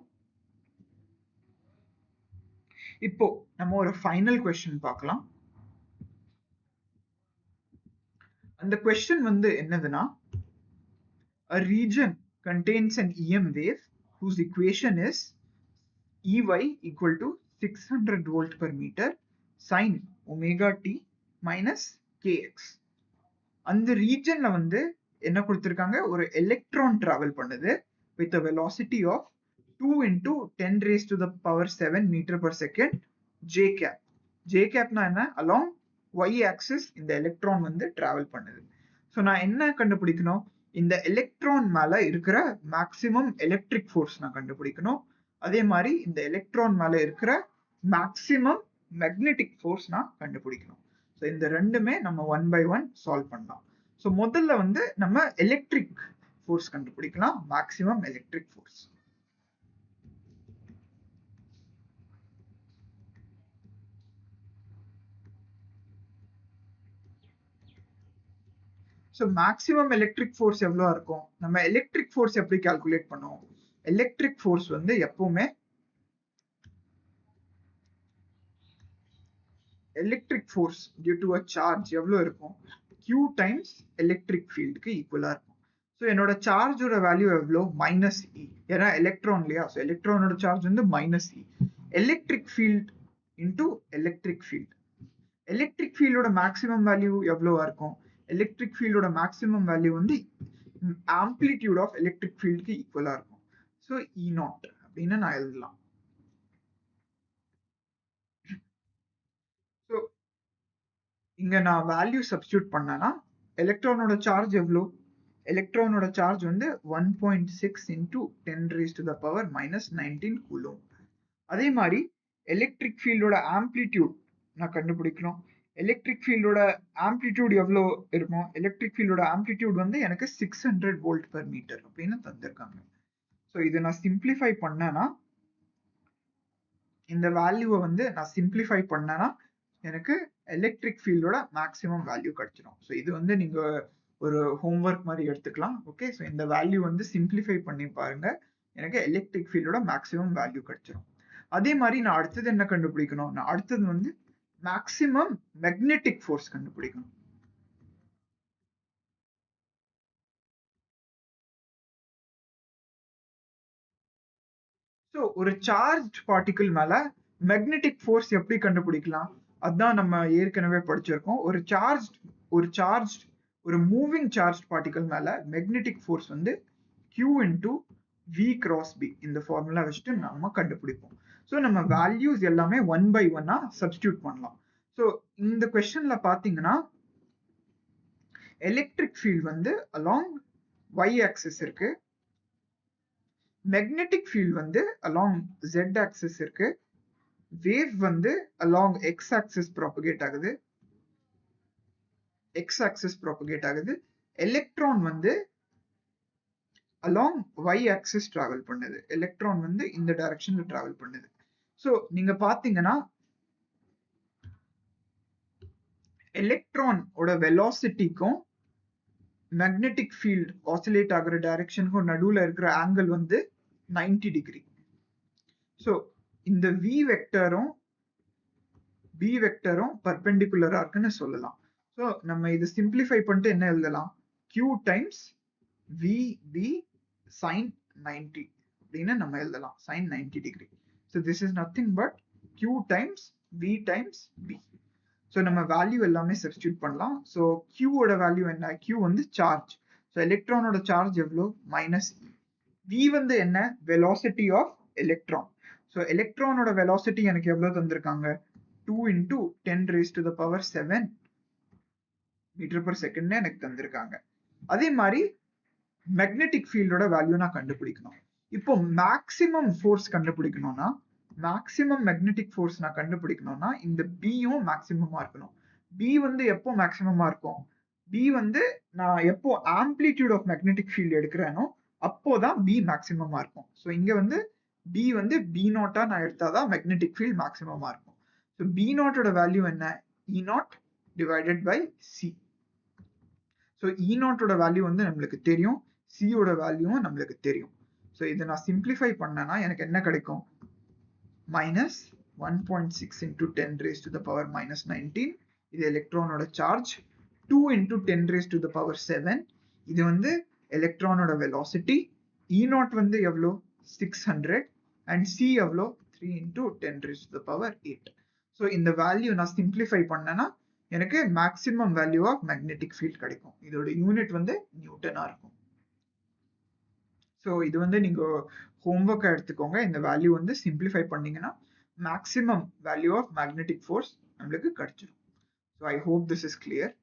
Speaker 1: இப்போ நம்ம ஒரு ஃபைனல் கொஸ்டின் பார்க்கலாம். அந்த கொஸ்டின் வந்து என்னதுன்னா, a region contains an EM wave whose equation is EY equal to 600 volt per meter sin omega t minus kx. அந்த ரீஜன்ல வந்து என்ன கொடுத்திருக்காங்க? ஒரு எலக்ட்ரான் டிராவல் பண்ணுது with a velocity of 2 into 10 raised to the power 7 meter per second j cap. j cap na என்ன? along y axis இந்த எலக்ட்ரான் வந்து டிராவல் பண்ணுது. ஸோ நான் என்ன கண்டுபிடிக்கணும்? இந்த எலக்ட்ரான் மேல இருக்கிற மேக்ஸிமம் எலக்ட்ரிக் ஃபோர்ஸ் நான் கண்டுபிடிக்கணும். அதே மாதிரி இந்த எலக்ட்ரான் மேல இருக்கிற மேக்ஸிமம் மேக்னெட்டிக் ஃபோர்ஸ் நான் கண்டுபிடிக்கணும். ஸோ இந்த ரெண்டுமே நம்ம 1 by 1 சால்வ் பண்ணலாம். ஸோ முதல்ல வந்து நம்ம எலக்ட்ரிக் ஃபோர்ஸ் கண்டுபிடிக்கலாம், maximum electric force. So maximum electric force எவ்வளோ இருக்கும்? நம்ம எலக்ட்ரிக் ஃபோர்ஸ் எப்படி கால்குலேட் பண்ணுவோம்? எலக்ட்ரிக் ஃபோர்ஸ் வந்து எப்பவுமே electric force due to a charge எவ்வளோ இருக்கும்? Q டைம்ஸ் எலக்ட்ரிக் ஃபீல்டுக்கு ஈக்குவலா இருக்கும். ஸோ என்னோட சார்ஜோட வேல்யூ எவ்வளோ? மைனஸ் இ. ஏன்னா எலக்ட்ரான் இல்லையா? ஸோ எலக்ட்ரானோட சார்ஜ் வந்து minus e. Electric field into electric field. Electric ஃபீல்டோட மேக்ஸிமம் வேல்யூ எவ்வளோவா இருக்கும்? எலக்ட்ரிக் ஃபீல்டோட மேக்ஸிமம் வேல்யூ வந்து ஆம்ப்ளிடியூட் ஆஃப் எலக்ட்ரிக் ஃபீல்டுக்கு ஈக்குவலா இருக்கும். ஸோ E0 அப்படின்னு நான் எழுதலாம். ஸோ இங்க நான் வேல்யூ சப்ஸ்டியூட் பண்ணேன்னா எலக்ட்ரானோட சார்ஜ் எவ்வளோ? எலக்ட்ரானோட சார்ஜ் வந்து 1.6 into 10 raised to the power minus 19 coulomb. அதே மாதிரி எலக்ட்ரிக் ஃபீல்டோட ஆம்ப்ளிடியூட் நான் கண்டுபிடிக்கணும். எலக்ட்ரிக் ஃபீல்டோட ஆம்ப்ளிடியூட் எவ்வளோ இருக்கும்? எலக்ட்ரிக் ஃபீல்டோட ஆம்ப்ளிடியூட் வந்து எனக்கு 600 வோல்ட் பெர் மீட்டர் அப்படின்னு தந்திருக்காங்க. ஸோ இதை நான் சிம்பிளிஃபை பண்ணேன்னா, இந்த வேல்யூவை வந்து நான் சிம்பிளிஃபை பண்ணேன்னா எனக்கு எலக்ட்ரிக் ஃபீல்டோட மேக்ஸிமம் வேல்யூ கிடைச்சிடும். ஸோ இது வந்து நீங்க ஒரு ஹோம்ஒர்க் மாதிரி எடுத்துக்கலாம். ஓகே, ஸோ இந்த வேல்யூ வந்து சிம்பிளிஃபை பண்ணி பாருங்க, எனக்கு எலக்ட்ரிக் ஃபீல்டோட மேக்ஸிமம் வேல்யூ கிடைச்சிடும். அதே மாதிரி நான் அடுத்தது என்ன கண்டுபிடிக்கணும்? நான் அடுத்தது வந்து மேக்ஸிமம் மேக்னெட்டிக் ஃபோர்ஸ் கண்டுபிடிக்கணும். ஸோ ஒரு சார்ஜ் பார்ட்டிகிள் மேல மேக்னெட்டிக் ஃபோர்ஸ் எப்படி கண்டுபிடிக்கலாம்? அதான் நம்ம ஏற்கனவே படிச்சிருக்கோம். ஒரு மூவிங் சார்ஜ் பார்ட்டிகிள் மேல மேக்னெட்டிக் ஃபோர்ஸ் வந்து Q into V cross B இந்த ஃபார்முலா வச்சுட்டு நம்ம கண்டுபிடிப்போம். ஸோ நம்ம வேல்யூஸ் எல்லாமே 1 by 1 சப்ஸ்டியூட் பண்ணலாம். ஸோ இந்த கொஸ்டின்ல பாத்தீங்கன்னா எலக்ட்ரிக் ஃபீல்ட் வந்து அலாங் y ஆக்சிஸ் இருக்கு, மேக்னெட்டிக் ஃபீல்ட் வந்து அலாங் z ஆக்சிஸ் இருக்கு. வேவ் வந்து அலாங் x ஆக்சிஸ் ப்ராபகேட் ஆகுது. x ஆக்சிஸ் ப்ராபகேட் ஆகுது. எலக்ட்ரான் வந்து அலாங் y ஆக்சிஸ் டிராவல் பண்ணுது. எலக்ட்ரான் வந்து இந்த டைரக்ஷன்ல டிராவல் பண்ணுது. சோ நீங்க பாத்தீங்கன்னா எலக்ட்ரான் ஓட வெலாசிட்டிக்கும் மேக்னெட்டிக் ஃபீல்ட் ஆசிலேட் ஆகுற டைரக்ஷனுக்கும் நடுவுல இருக்கிற ஆங்கிள் வந்து 90 டிகிரி. ஸோ இந்த v வெக்டரும் b வெக்டரும் பர்பெண்டிகுலரா இருக்குன்னு சொல்லலாம். ஸோ நம்ம இதை சிம்பிளிஃபை பண்ணிட்டு என்ன எழுதலாம்? q டைம்ஸ் vb sin 90 அப்படின்னு நம்ம எழுதலாம். sin 90 degree. So this is nothing but q times v times b. So நம்ம வேல்யூ எல்லாமே சப்ஸ்டியூட் பண்ணலாம். ஸோ q ஓட வேல்யூ என்ன? q வந்து சார்ஜ். ஸோ எலக்ட்ரானோட சார்ஜ் எவ்வளோ? Minus e. v வந்து என்ன? Velocity of electron. ஸோ எலக்ட்ரானோட வெலாசிட்டி எனக்கு எவ்வளோ தந்திருக்காங்க? 2 into 10 raised to the power 7 metre per second எனக்கு தந்திருக்காங்க. அதே மாதிரி மேக்னெட்டிக் ஃபீல்டோட வேல்யூ நான் கண்டுபிடிக்கணும். இப்போ மேக்ஸிமம் ஃபோர்ஸ் கண்டுபிடிக்கணும்னா, மேக்ஸிமம் மேக்னெட்டிக் ஃபோர்ஸ் நான் கண்டுபிடிக்கணும்னா இந்த பியும் மேக்ஸிமமா இருக்கணும். பி வந்து எப்போ மேக்ஸிமமா இருக்கும்? பி வந்து நான் எப்போ ஆம்ப்ளிடியூட் ஆஃப் மேக்னெட்டிக் ஃபீல்ட் எடுக்கிறேனோ அப்போதான் பி மேக்ஸிமமா இருக்கும். ஸோ இங்க வந்து பி வந்து பி நாட்டா நான் எடுத்தாதான் மேக்னெட்டிக் ஃபீல்ட் மேக்ஸிமமா இருக்கும். ஸோ பி நாட்டோட வேல்யூ என்ன? E naught divided by C. So E நாட்டோட வேல்யூ வந்து நம்மளுக்கு தெரியும், சியோட வேல்யூவும் நம்மளுக்கு தெரியும். ஸோ இதை நான் சிம்பிளிஃபை பண்ணேன்னா எனக்கு என்ன கிடைக்கும்? Minus 1.6 into 10 raised to the power minus 19. இது எலக்ட்ரானோட charge. 2 into 10 raised to the power 7. இது வந்து எலக்ட்ரானோட வெலாசிட்டி. E நாட் வந்து எவ்வளோ? 600 and C எவ்வளோ? 3 into 10 raised to the power 8. So இந்த வேல்யூ நான் சிம்பிளிஃபை பண்ணேன்னா எனக்கு maximum value of magnetic field கிடைக்கும். இதோட யூனிட் வந்து நியூட்டனா இருக்கும். ஸோ இது வந்து நீங்க ஹோம்ஒர்க்கா எடுத்துக்கோங்க. இந்த வேல்யூ வந்து சிம்பிளிஃபை பண்ணீங்கன்னா maximum value of magnetic force நம்மளுக்கு கிடைச்சிடும். So I hope this is clear.